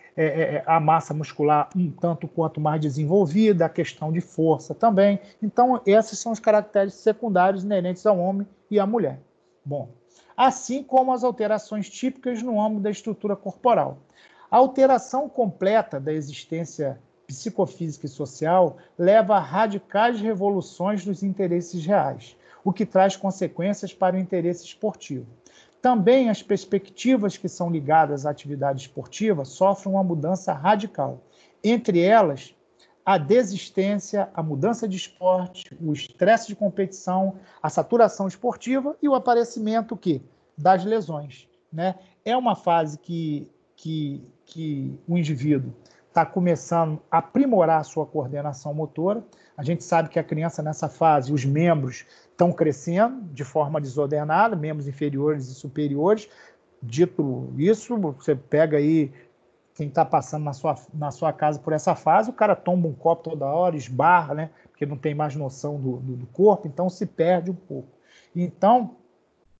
a massa muscular um tanto quanto mais desenvolvida, a questão de força também. Então, esses são os caracteres secundários inerentes ao homem e à mulher. Bom, assim como as alterações típicas no âmbito da estrutura corporal. A alteração completa da existência psicofísica e social leva a radicais revoluções dos interesses reais, o que traz consequências para o interesse esportivo. Também as perspectivas que são ligadas à atividade esportiva sofrem uma mudança radical. Entre elas, a desistência, a mudança de esporte, o estresse de competição, a saturação esportiva e o aparecimento das lesões, né? É uma fase que o indivíduo está começando a aprimorar a sua coordenação motora. A gente sabe que a criança nessa fase, os membros estão crescendo de forma desordenada, membros inferiores e superiores. Dito isso, você pega aí quem está passando na sua casa por essa fase, o cara toma um copo toda hora, esbarra, né? Porque não tem mais noção do corpo, então se perde um pouco. Então,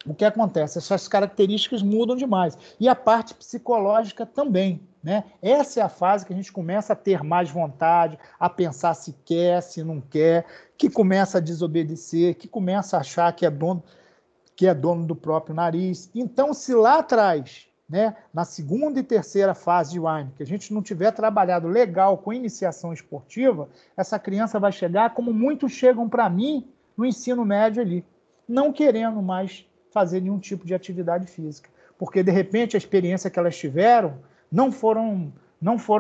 o que acontece? Essas características mudam demais. E a parte psicológica também, né? Essa é a fase que a gente começa a ter mais vontade, a pensar se quer, se não quer, que começa a desobedecer, que começa a achar que é dono do próprio nariz. Então, se lá atrás, né, na segunda e terceira fase de Wine, que a gente não tiver trabalhado legal com iniciação esportiva, essa criança vai chegar como muitos chegam para mim no ensino médio ali, não querendo mais fazer nenhum tipo de atividade física, porque de repente a experiência que elas tiveram não foram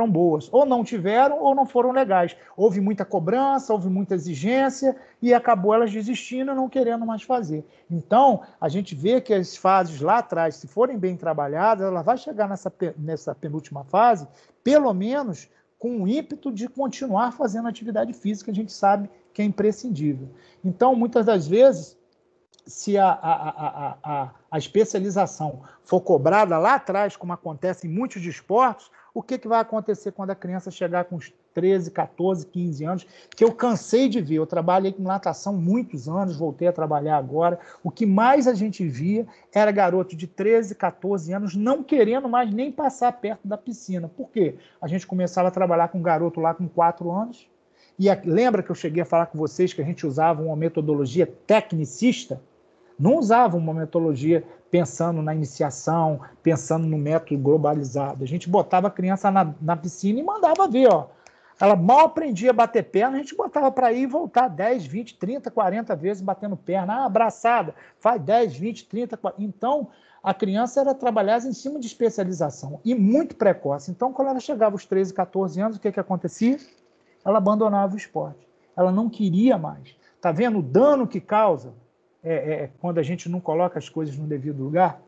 boas, ou não tiveram ou não foram legais. Houve muita cobrança, houve muita exigência e acabou elas desistindo e não querendo mais fazer. Então, a gente vê que as fases lá atrás, se forem bem trabalhadas, ela vai chegar nessa penúltima fase, pelo menos com o ímpeto de continuar fazendo atividade física, a gente sabe que é imprescindível. Então, muitas das vezes, se a especialização for cobrada lá atrás, como acontece em muitos esportes, o que vai acontecer quando a criança chegar com uns 13, 14, 15 anos, que eu cansei de ver. Eu trabalhei com natação muitos anos, voltei a trabalhar agora. O que mais a gente via era garoto de 13, 14 anos não querendo mais nem passar perto da piscina. Por quê? A gente começava a trabalhar com um garoto lá com 4 anos, e lembra que eu cheguei a falar com vocês que a gente usava uma metodologia tecnicista? Não usava uma metodologia pensando na iniciação, pensando no método globalizado. A gente botava a criança na piscina e mandava ver. Ó. Ela mal aprendia a bater perna, a gente botava para ir e voltar 10, 20, 30, 40 vezes batendo perna. Abraçada, faz 10, 20, 30, 40. Então, a criança era trabalhada em cima de especialização e muito precoce. Então, quando ela chegava aos 13, 14 anos, o que acontecia? Ela abandonava o esporte. Ela não queria mais. Está vendo o dano que causa? Quando a gente não coloca as coisas no devido lugar,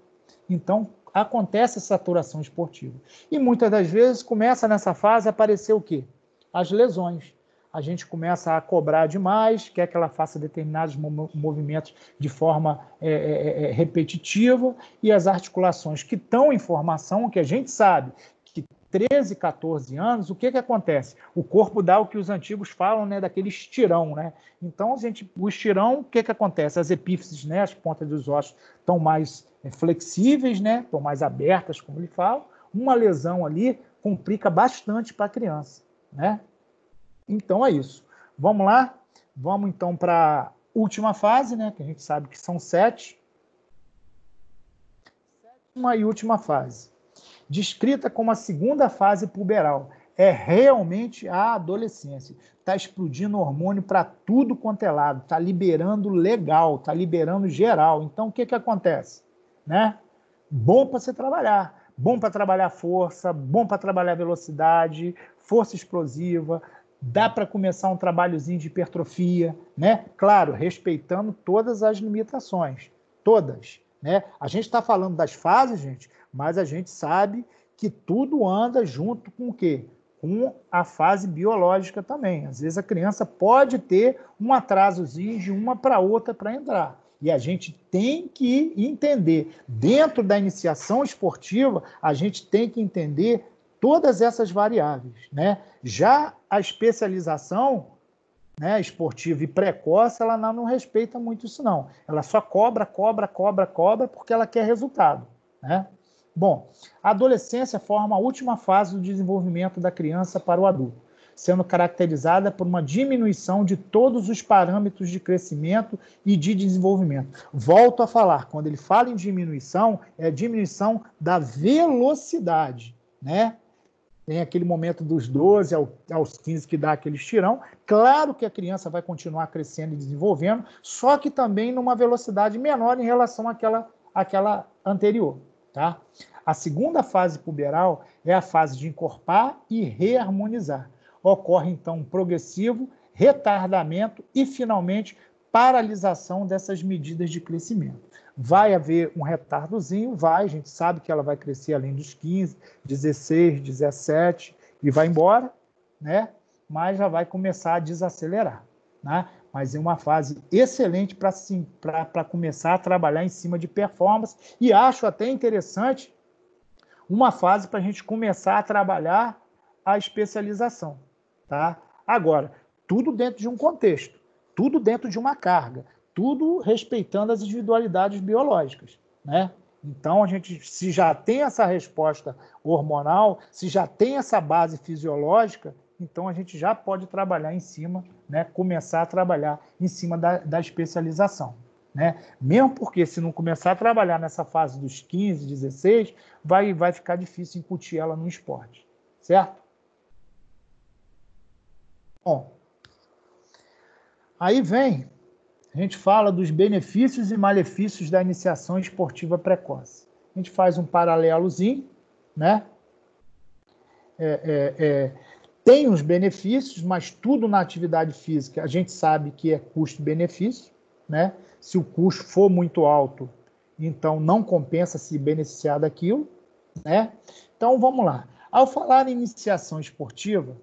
então acontece a saturação esportiva. E muitas das vezes começa nessa fase a aparecer o quê? As lesões. A gente começa a cobrar demais, quer que ela faça determinados movimentos de forma repetitiva, e as articulações que estão em formação, que a gente sabe que 13, 14 anos, o que acontece? O corpo dá o que os antigos falam, né, daquele estirão, né? Então, o estirão, o que acontece? As epífises, né, as pontas dos ossos estão mais flexíveis, né, estão mais abertas, como ele fala. Uma lesão ali complica bastante para a criança, né? Então, é isso. Vamos lá? Vamos, então, para a última fase, né, que a gente sabe que são 7. Sétima e última fase. Descrita como a segunda fase puberal. É realmente a adolescência. Está explodindo hormônio para tudo quanto é lado. Está liberando legal, está liberando geral. Então, o que acontece? Né? Bom para você trabalhar. Bom para trabalhar força, bom para trabalhar velocidade, força explosiva. Dá para começar um trabalhozinho de hipertrofia. Né? Claro, respeitando todas as limitações. Todas. Né? A gente está falando das fases, gente, mas a gente sabe que tudo anda junto com o quê? Com a fase biológica também. Às vezes a criança pode ter um atrasozinho de uma para outra para entrar. E a gente tem que entender, dentro da iniciação esportiva, a gente tem que entender todas essas variáveis. Né? Já a especialização, né, esportiva e precoce, ela não respeita muito isso, não. Ela só cobra, porque ela quer resultado. Né? Bom, a adolescência forma a última fase do desenvolvimento da criança para o adulto, sendo caracterizada por uma diminuição de todos os parâmetros de crescimento e de desenvolvimento. Volto a falar, quando ele fala em diminuição, é a diminuição da velocidade, né? Tem aquele momento dos 12 aos 15 que dá aquele estirão. Claro que a criança vai continuar crescendo e desenvolvendo, só que também numa velocidade menor em relação àquela anterior. Tá? A segunda fase puberal é a fase de encorpar e reharmonizar. Ocorre, então, um progressivo retardamento e, finalmente, paralisação dessas medidas de crescimento. Vai haver um retardozinho, a gente sabe que ela vai crescer além dos 15, 16, 17 e vai embora, né? Mas já vai começar a desacelerar. Né? Mas é uma fase excelente para começar a trabalhar em cima de performance, e acho até interessante uma fase para a gente começar a trabalhar a especialização, tá? Agora, tudo dentro de um contexto, tudo dentro de uma carga, tudo respeitando as individualidades biológicas, né? Então, a gente, se já tem essa resposta hormonal, se já tem essa base fisiológica, então a gente já pode trabalhar em cima, né? Começar a trabalhar em cima da especialização, né? Mesmo porque, se não começar a trabalhar nessa fase dos 15, 16, vai ficar difícil incutir ela no esporte, certo? Bom, aí vem, a gente fala dos benefícios e malefícios da iniciação esportiva precoce. A gente faz um paralelozinho, né? Tem os benefícios, mas tudo na atividade física a gente sabe que é custo-benefício, né? Se o custo for muito alto, então não compensa se beneficiar daquilo, né? Então vamos lá. Ao falar em iniciação esportiva,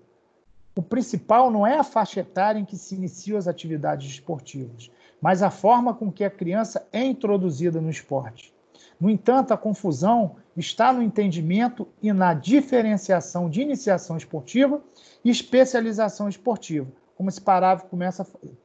o principal não é a faixa etária em que se iniciam as atividades esportivas, mas a forma com que a criança é introduzida no esporte. No entanto, a confusão está no entendimento e na diferenciação de iniciação esportiva e especialização esportiva, como esse parágrafo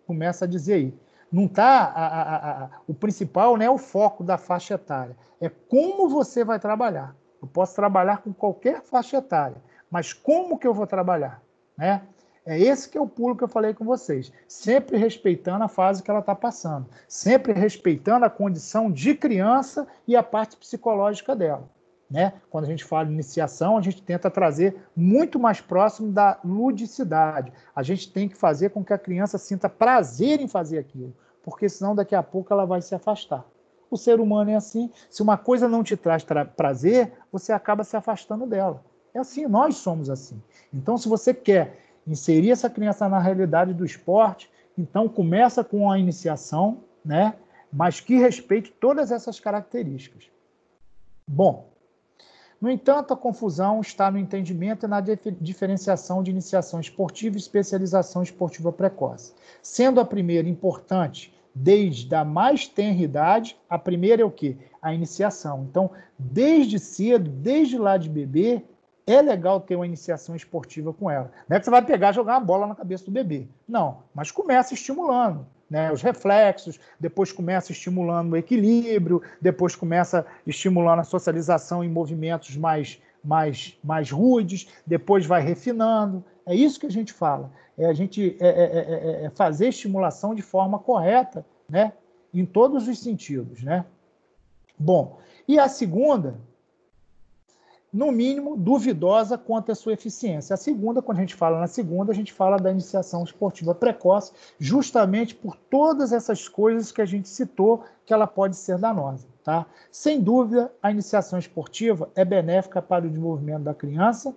começa a dizer aí. Não tá, o principal não é o foco da faixa etária, é como você vai trabalhar. Eu posso trabalhar com qualquer faixa etária, mas como que eu vou trabalhar? Né? É esse que é o pulo que eu falei com vocês, sempre respeitando a fase que ela está passando, sempre respeitando a condição de criança e a parte psicológica dela. Né? Quando a gente fala de iniciação, a gente tenta trazer muito mais próximo da ludicidade. A gente tem que fazer com que a criança sinta prazer em fazer aquilo, porque senão daqui a pouco ela vai se afastar. O ser humano é assim, se uma coisa não te traz prazer, você acaba se afastando dela. É assim, nós somos assim. Então, se você quer inserir essa criança na realidade do esporte, então começa com a iniciação, né? Mas que respeite todas essas características. Bom, no entanto, a confusão está no entendimento e na diferenciação de iniciação esportiva e especialização esportiva precoce. Sendo a primeira importante desde a mais tenra idade, a primeira é o quê? A iniciação. Então, desde cedo, desde lá de bebê, é legal ter uma iniciação esportiva com ela. Não é que você vai pegar e jogar uma bola na cabeça do bebê. Não, mas começa estimulando, né, os reflexos, depois começa estimulando o equilíbrio, depois começa estimulando a socialização em movimentos mais rudes, depois vai refinando. É isso que a gente fala. A gente fazer estimulação de forma correta, né, em todos os sentidos. Né? Bom, e a segunda, no mínimo, duvidosa quanto à sua eficiência. A segunda, quando a gente fala na segunda, a gente fala da iniciação esportiva precoce, justamente por todas essas coisas que a gente citou, que ela pode ser danosa. Tá? Sem dúvida, a iniciação esportiva é benéfica para o desenvolvimento da criança,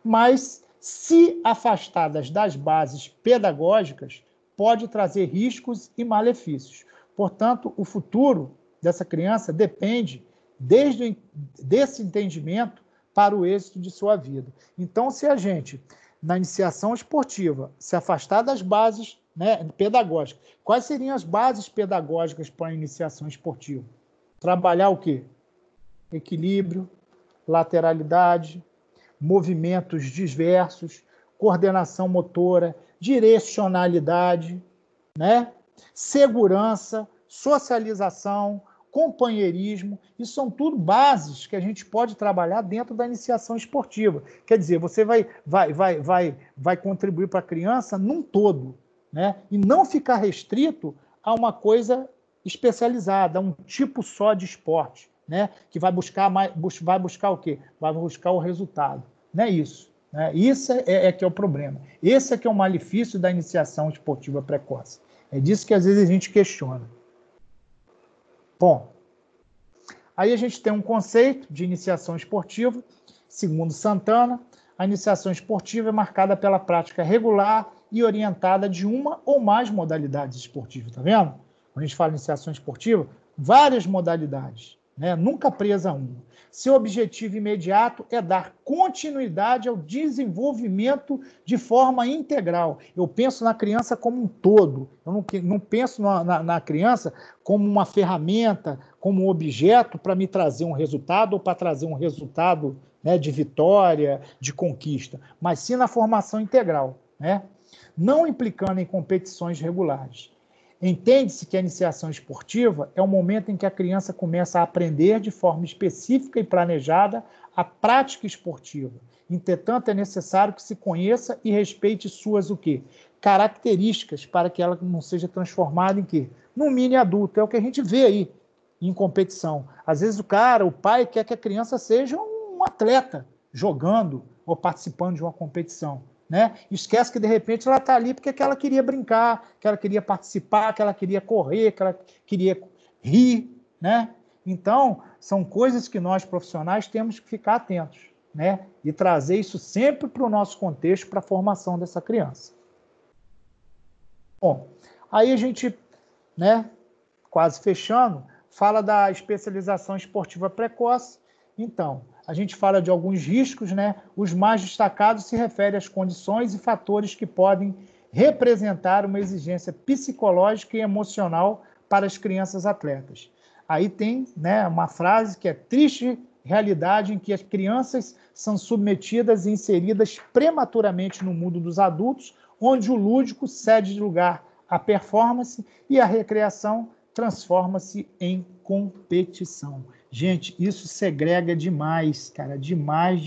mas, se afastadas das bases pedagógicas, pode trazer riscos e malefícios. Portanto, o futuro dessa criança depende desse entendimento para o êxito de sua vida. Então, se a gente, na iniciação esportiva, se afastar das bases, né, pedagógicas, quais seriam as bases pedagógicas para a iniciação esportiva? Trabalhar o quê? Equilíbrio, lateralidade, movimentos diversos, coordenação motora, direcionalidade, né? Segurança, socialização, companheirismo, isso são tudo bases que a gente pode trabalhar dentro da iniciação esportiva. Quer dizer, você vai contribuir para a criança num todo, né? E não ficar restrito a uma coisa especializada, a um tipo só de esporte, né? Que vai buscar o quê? Vai buscar o resultado. Não é isso. Né? Isso que é o problema. Esse é que é o malefício da iniciação esportiva precoce. É disso que às vezes a gente questiona. Bom, aí a gente tem um conceito de iniciação esportiva. Segundo Santana, a iniciação esportiva é marcada pela prática regular e orientada de uma ou mais modalidades esportivas. Tá vendo? Quando a gente fala em iniciação esportiva, várias modalidades. né? Nunca presa a uma. Seu objetivo imediato é dar continuidade ao desenvolvimento de forma integral. Eu penso na criança como um todo. Eu não penso na criança como uma ferramenta, como um objeto para me trazer um resultado ou para trazer um resultado, né, de vitória, de conquista, mas sim na formação integral, né? Não implicando em competições regulares. Entende-se que a iniciação esportiva é o momento em que a criança começa a aprender de forma específica e planejada a prática esportiva. Entretanto, é necessário que se conheça e respeite suas o quê? Características para que ela não seja transformada em quê? Num mini adulto. É o que a gente vê aí em competição. Às vezes o pai quer que a criança seja um atleta jogando ou participando de uma competição, né? Esquece que, de repente, ela está ali porque ela queria brincar, que ela queria participar, que ela queria correr, que ela queria rir, né? Então, são coisas que nós, profissionais, temos que ficar atentos, né? E trazer isso sempre para o nosso contexto, para a formação dessa criança. Bom, aí a gente, né, quase fechando, fala da especialização esportiva precoce. Então, a gente fala de alguns riscos, né? Os mais destacados se referem às condições e fatores que podem representar uma exigência psicológica e emocional para as crianças atletas. Aí tem, né, uma frase que é triste realidade em que as crianças são submetidas e inseridas prematuramente no mundo dos adultos, onde o lúdico cede lugar à performance e a recreação transforma-se em competição. Gente, isso segrega demais, cara, demais.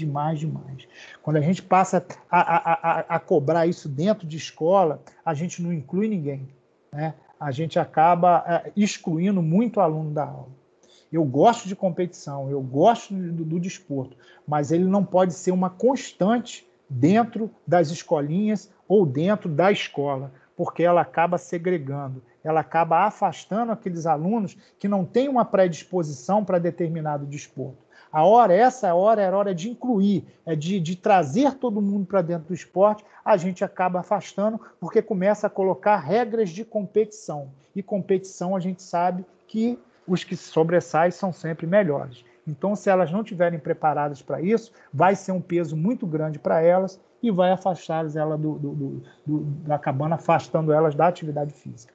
Quando a gente passa a cobrar isso dentro de escola, a gente não inclui ninguém, né? A gente acaba excluindo muito o aluno da aula. Eu gosto de competição, eu gosto do desporto, mas ele não pode ser uma constante dentro das escolinhas ou dentro da escola, porque ela acaba segregando, ela acaba afastando aqueles alunos que não têm uma predisposição para determinado desporto. Essa hora era hora de incluir, de trazer todo mundo para dentro do esporte, a gente acaba afastando, porque começa a colocar regras de competição. E competição a gente sabe que os que sobressaem são sempre melhores. Então, se elas não estiverem preparadas para isso, vai ser um peso muito grande para elas e vai afastar elas acabando afastando elas da atividade física.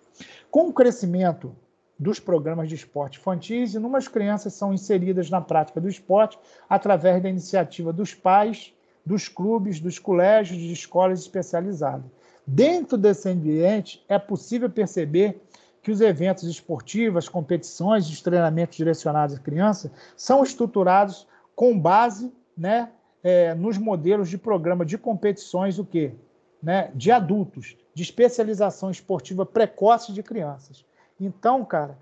Com o crescimento dos programas de esporte infantis, inúmeras crianças são inseridas na prática do esporte através da iniciativa dos pais, dos clubes, dos colégios, de escolas especializadas. Dentro desse ambiente, é possível perceber que os eventos esportivos, as competições e os treinamentos direcionados à criança são estruturados com base, né, nos modelos de programa de competições né, de adultos, de especialização esportiva precoce de crianças. Então, cara,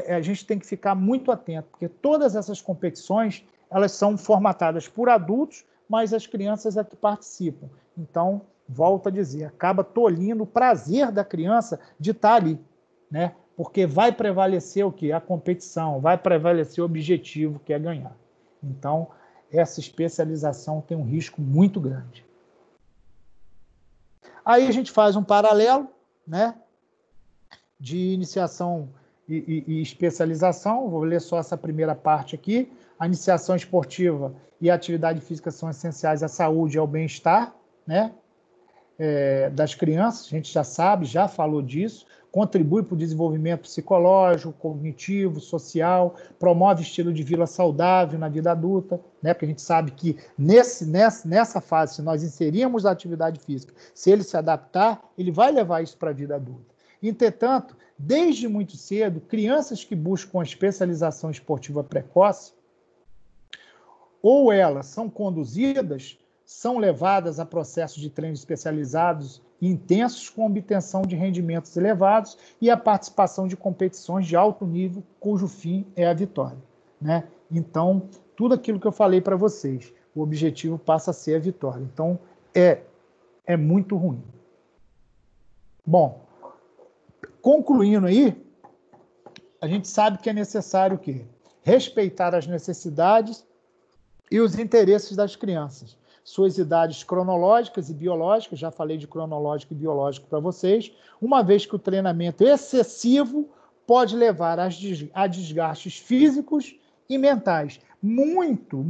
a gente tem que ficar muito atento, porque todas essas competições elas são formatadas por adultos, mas as crianças é que participam. Então, volto a dizer, acaba tolhindo o prazer da criança de estar ali, né? Porque vai prevalecer o quê? A competição, vai prevalecer o objetivo, que é ganhar. Então, essa especialização tem um risco muito grande. Aí a gente faz um paralelo, né, de iniciação e especialização. Vou ler só essa primeira parte aqui. A iniciação esportiva e a atividade física são essenciais à saúde e ao bem-estar, né, das crianças. A gente já sabe, já falou disso. Contribui para o desenvolvimento psicológico, cognitivo, social, promove estilo de vida saudável na vida adulta, né? Porque a gente sabe que nessa fase, se nós inserirmos a atividade física, se ele se adaptar, ele vai levar isso para a vida adulta. Entretanto, desde muito cedo, crianças que buscam a especialização esportiva precoce, ou elas são conduzidas, são levadas a processos de treino especializados e intensos com obtenção de rendimentos elevados e a participação de competições de alto nível, cujo fim é a vitória, né? Então, tudo aquilo que eu falei para vocês, o objetivo passa a ser a vitória. Então, é muito ruim. Bom, concluindo aí, a gente sabe que é necessário o quê? Respeitar as necessidades e os interesses das crianças, suas idades cronológicas e biológicas, já falei de cronológico e biológico para vocês, uma vez que o treinamento excessivo pode levar a desgastes físicos e mentais. Muito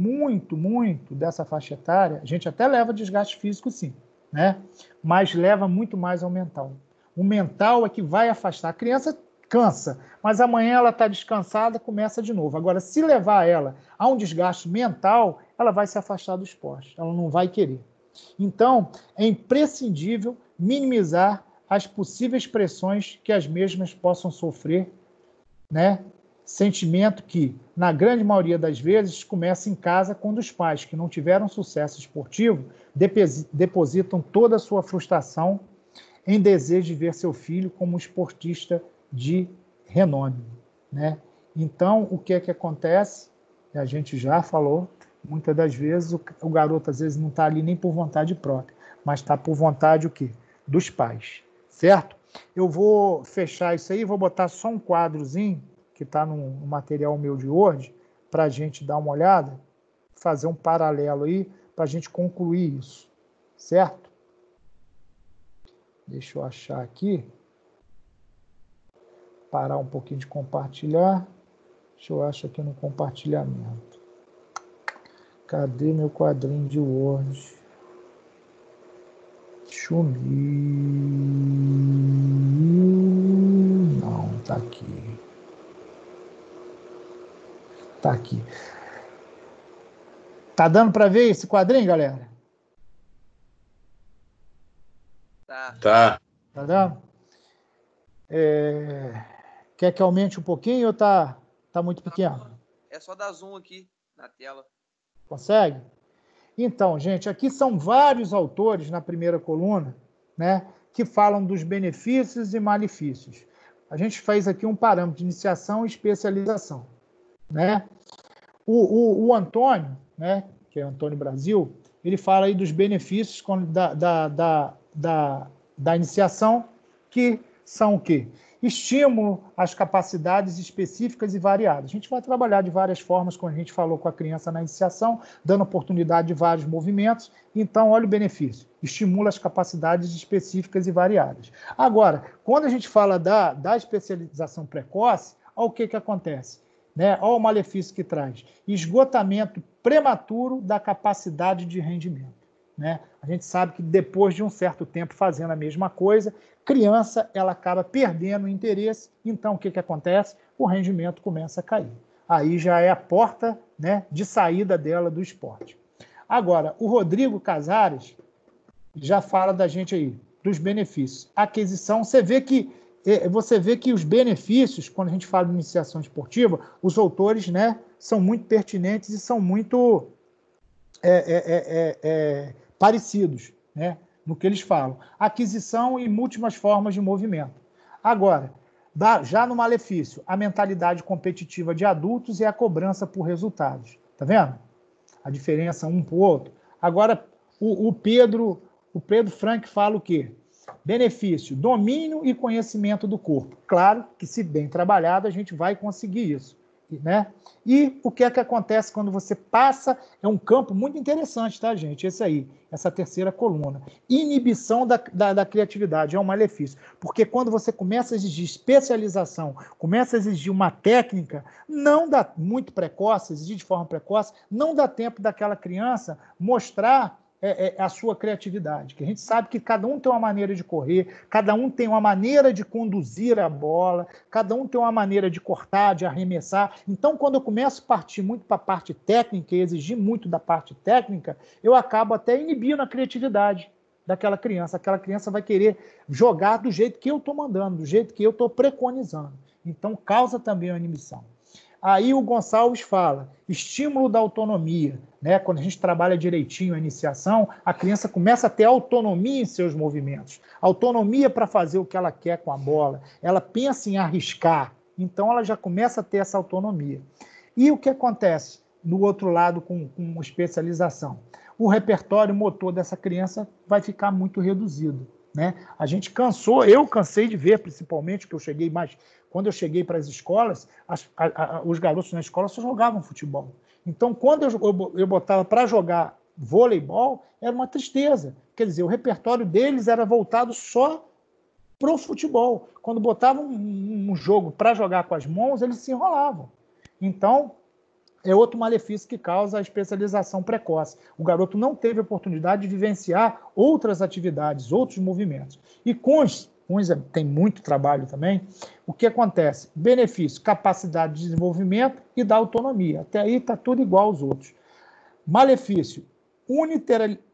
dessa faixa etária, a gente até leva desgaste físico, sim, né? Mas leva muito mais ao mental. O mental é que vai afastar. A criança cansa, mas amanhã ela está descansada, começa de novo. Agora, se levar ela a um desgaste mental, ela vai se afastar do esporte, ela não vai querer. Então, é imprescindível minimizar as possíveis pressões que as mesmas possam sofrer, né? Sentimento que, na grande maioria das vezes, começa em casa quando os pais que não tiveram sucesso esportivo depositam toda a sua frustração em desejo de ver seu filho como um esportista de renome, né? Então, o que é que acontece? A gente já falou, muitas das vezes o garoto às vezes não está ali nem por vontade própria, mas está por vontade o quê? Dos pais, certo? Eu vou fechar isso aí, vou botar só um quadrozinho que está no material meu de hoje, para a gente dar uma olhada, fazer um paralelo aí, para a gente concluir isso, certo? Deixa eu achar aqui. Parar um pouquinho de compartilhar. Deixa eu achar aqui no compartilhamento. Cadê meu quadrinho de Word? Sumiu. Não, tá aqui. Tá aqui. Tá dando para ver esse quadrinho, galera? Tá. Tá dando? Quer que aumente um pouquinho ou tá muito pequeno? É só dar zoom aqui na tela. Consegue? Então, gente, aqui são vários autores na primeira coluna, né, que falam dos benefícios e malefícios. A gente fez aqui um parâmetro de iniciação e especialização, né? O Antônio, né, que é Antônio Brasil, ele fala aí dos benefícios da iniciação, que são o quê? Estímulo às capacidades específicas e variadas. A gente vai trabalhar de várias formas, como a gente falou com a criança na iniciação, dando oportunidade de vários movimentos. Então, olha o benefício. Estimula as capacidades específicas e variadas. Agora, quando a gente fala da especialização precoce, olha o que acontece, né? Olha o malefício que traz. Esgotamento prematuro da capacidade de rendimento, né? A gente sabe que depois de um certo tempo fazendo a mesma coisa, criança ela acaba perdendo o interesse, então o que acontece? O rendimento começa a cair. Aí já é a porta, né, de saída dela do esporte. Agora, o Rodrigo Casares já fala da gente aí, dos benefícios. Aquisição, você vê que os benefícios, quando a gente fala de iniciação esportiva, os autores, né, são muito pertinentes e são muito parecidos, né, no que eles falam. Aquisição e múltiplas formas de movimento. Agora, já no malefício, a mentalidade competitiva de adultos e a cobrança por resultados. Tá vendo? A diferença um para o outro. Agora, o Pedro Frank fala o quê? Benefício, domínio e conhecimento do corpo. Claro que, se bem trabalhado, a gente vai conseguir isso, né? E o que é que acontece quando você passa? É um campo muito interessante, tá, gente? Esse aí, essa terceira coluna. Inibição da criatividade é um malefício. Porque quando você começa a exigir especialização, começa a exigir uma técnica, não dá muito precoce, exigir de forma precoce, não dá tempo daquela criança mostrar a sua criatividade, que a gente sabe que cada um tem uma maneira de correr, cada um tem uma maneira de conduzir a bola, cada um tem uma maneira de cortar, de arremessar. Então, quando eu começo a partir muito para a parte técnica e exigir muito da parte técnica, eu acabo até inibindo a criatividade daquela criança. Aquela criança vai querer jogar do jeito que eu estou mandando, do jeito que eu estou preconizando. Então, causa também a inibição. Aí o Gonçalves fala, estímulo da autonomia, né? Quando a gente trabalha direitinho a iniciação, a criança começa a ter autonomia em seus movimentos, autonomia para fazer o que ela quer com a bola, ela pensa em arriscar, então ela já começa a ter essa autonomia. E o que acontece no outro lado com especialização? O repertório motor dessa criança vai ficar muito reduzido, né? A gente cansou, eu cansei de ver, principalmente, que eu cheguei mais... Quando eu cheguei para as escolas, os garotos na escola só jogavam futebol. Então, quando eu botava para jogar voleibol, era uma tristeza. Quer dizer, o repertório deles era voltado só para o futebol. Quando botavam um jogo para jogar com as mãos, eles se enrolavam. Então, é outro malefício que causa a especialização precoce. O garoto não teve oportunidade de vivenciar outras atividades, outros movimentos. E com os tem muito trabalho também, o que acontece? Benefício, capacidade de desenvolvimento e da autonomia. Até aí está tudo igual aos outros. Malefício,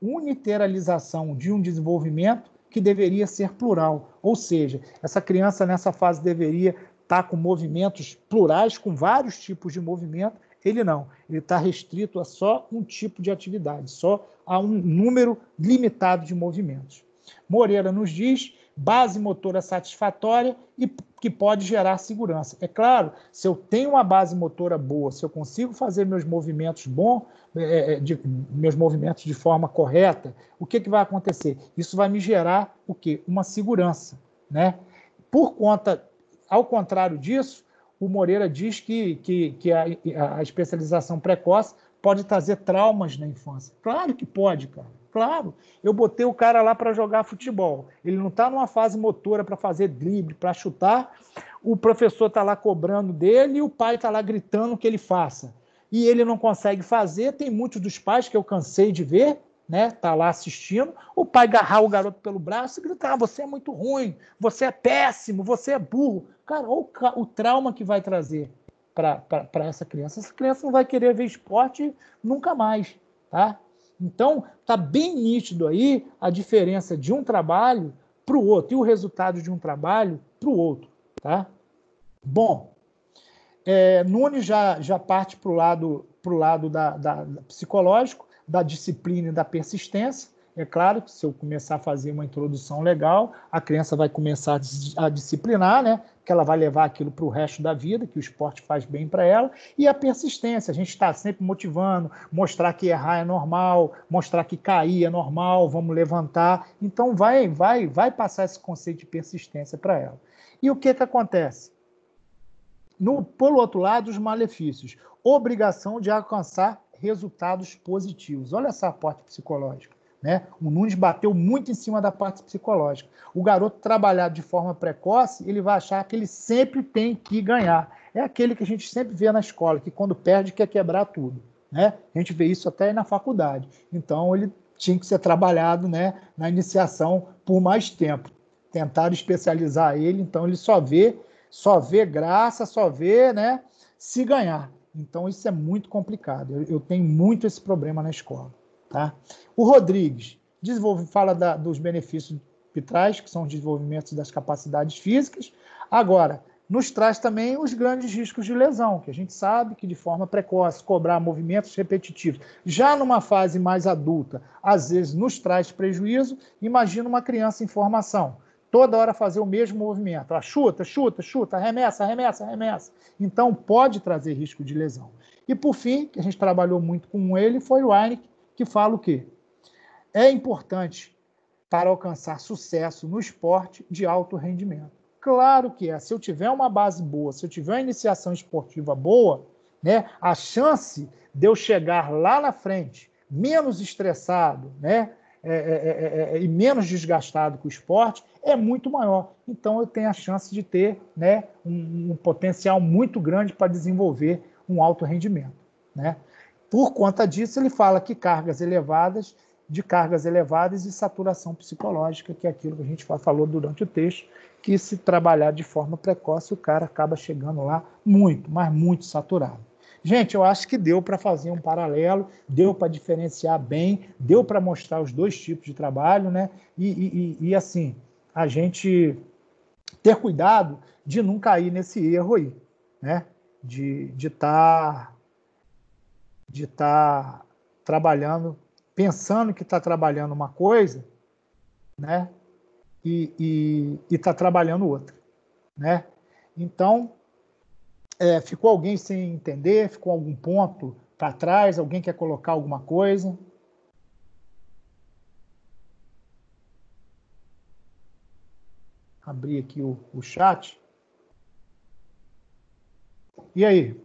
uniteralização de um desenvolvimento que deveria ser plural. Ou seja, essa criança nessa fase deveria estar com movimentos plurais, com vários tipos de movimento. Ele não. Ele está restrito a só um tipo de atividade, só a um número limitado de movimentos. Moreira nos diz base motora satisfatória e que pode gerar segurança. É claro, se eu tenho uma base motora boa, se eu consigo fazer meus movimentos meus movimentos de forma correta, o que vai acontecer? Isso vai me gerar o quê? Uma segurança, né? Ao contrário disso, o Moreira diz que a especialização precoce pode trazer traumas na infância. Claro que pode, cara. Claro. Eu botei o cara lá para jogar futebol. Ele não está numa fase motora para fazer drible, para chutar. O professor está lá cobrando dele e o pai está lá gritando que ele faça. E ele não consegue fazer. Tem muitos dos pais que eu cansei de ver, né? Tá lá assistindo. O pai agarrar o garoto pelo braço e gritar: você é muito ruim, você é péssimo, você é burro. Cara, olha o trauma que vai trazer para essa criança. Essa criança não vai querer ver esporte nunca mais, tá? Então, está bem nítido aí a diferença de um trabalho para o outro e o resultado de um trabalho para o outro, tá? Bom, Nunes já parte para o lado da psicológico, da disciplina e da persistência. É claro que se eu começar a fazer uma introdução legal, a criança vai começar a disciplinar, né? Que ela vai levar aquilo para o resto da vida, que o esporte faz bem para ela, e a persistência. A gente está sempre motivando, mostrar que errar é normal, mostrar que cair é normal, vamos levantar. Então, vai passar esse conceito de persistência para ela. E o que acontece? Por outro lado, os malefícios. Obrigação de alcançar resultados positivos. Olha essa parte psicológica. Né? O Nunes bateu muito em cima da parte psicológica. O garoto trabalhar de forma precoce, ele vai achar que ele sempre tem que ganhar. É aquele que a gente sempre vê na escola, que quando perde quer quebrar tudo. Né? A gente vê isso até na faculdade. Então, ele tinha que ser trabalhado, né, na iniciação por mais tempo. Tentaram especializar ele, então ele só vê graça, só vê, né, se ganhar. Então, isso é muito complicado. Eu tenho muito esse problema na escola. Tá? O Rodrigues fala dos benefícios que traz, que são os desenvolvimentos das capacidades físicas. Agora, nos traz também os grandes riscos de lesão, que a gente sabe que de forma precoce, cobrar movimentos repetitivos, já numa fase mais adulta, às vezes nos traz prejuízo. Imagina uma criança em formação, toda hora fazer o mesmo movimento. Chuta, arremessa. Então, pode trazer risco de lesão. E, por fim, que a gente trabalhou muito com ele, foi o Heineken, que fala o quê? É importante para alcançar sucesso no esporte de alto rendimento. Claro que é. Se eu tiver uma base boa, se eu tiver uma iniciação esportiva boa, né, a chance de eu chegar lá na frente menos estressado, né, e menos desgastado com o esporte é muito maior. Então, eu tenho a chance de ter, né, um potencial muito grande para desenvolver um alto rendimento. Né? Por conta disso, ele fala que cargas elevadas e saturação psicológica, que é aquilo que a gente falou durante o texto, que se trabalhar de forma precoce, o cara acaba chegando lá muito, mas muito saturado. Gente, eu acho que deu para fazer um paralelo, deu para diferenciar bem, deu para mostrar os dois tipos de trabalho, né? E assim, a gente ter cuidado de não cair nesse erro aí, né? De estar trabalhando, pensando que está trabalhando uma coisa, né? E está trabalhando outra, né? Então, ficou alguém sem entender? Ficou algum ponto para trás? Alguém quer colocar alguma coisa? Abrir aqui o chat. E aí?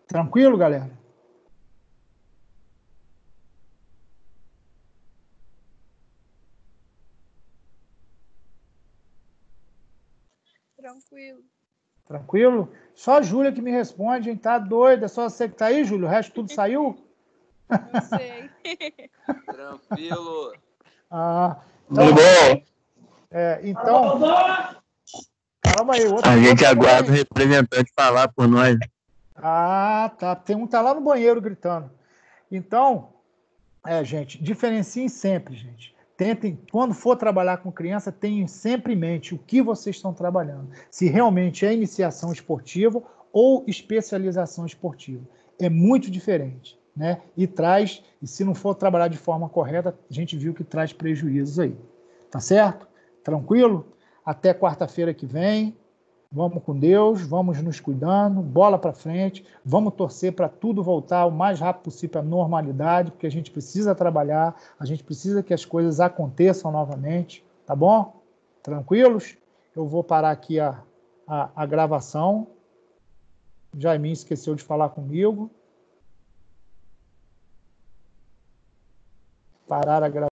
Tranquilo, galera? Tranquilo? Só a Júlia que me responde, hein? Tá doida? É só você que tá aí, Júlia? O resto tudo saiu? Não sei. Tranquilo. Então, Tudo bom? Então, calma aí. A gente aguarda o representante falar por nós. Tá. Tem um que tá lá no banheiro gritando. Então, gente, diferenciem sempre, gente. Tentem, quando for trabalhar com criança, tenham sempre em mente o que vocês estão trabalhando. Se realmente é iniciação esportiva ou especialização esportiva. É muito diferente, né? E se não for trabalhar de forma correta, a gente viu que traz prejuízos aí. Tá certo? Tranquilo? Até quarta-feira que vem. Vamos com Deus, vamos nos cuidando, bola para frente, vamos torcer para tudo voltar o mais rápido possível à normalidade, porque a gente precisa trabalhar, a gente precisa que as coisas aconteçam novamente, tá bom? Tranquilos? Eu vou parar aqui a gravação. O Jaiminho esqueceu de falar comigo. Parar a gravação.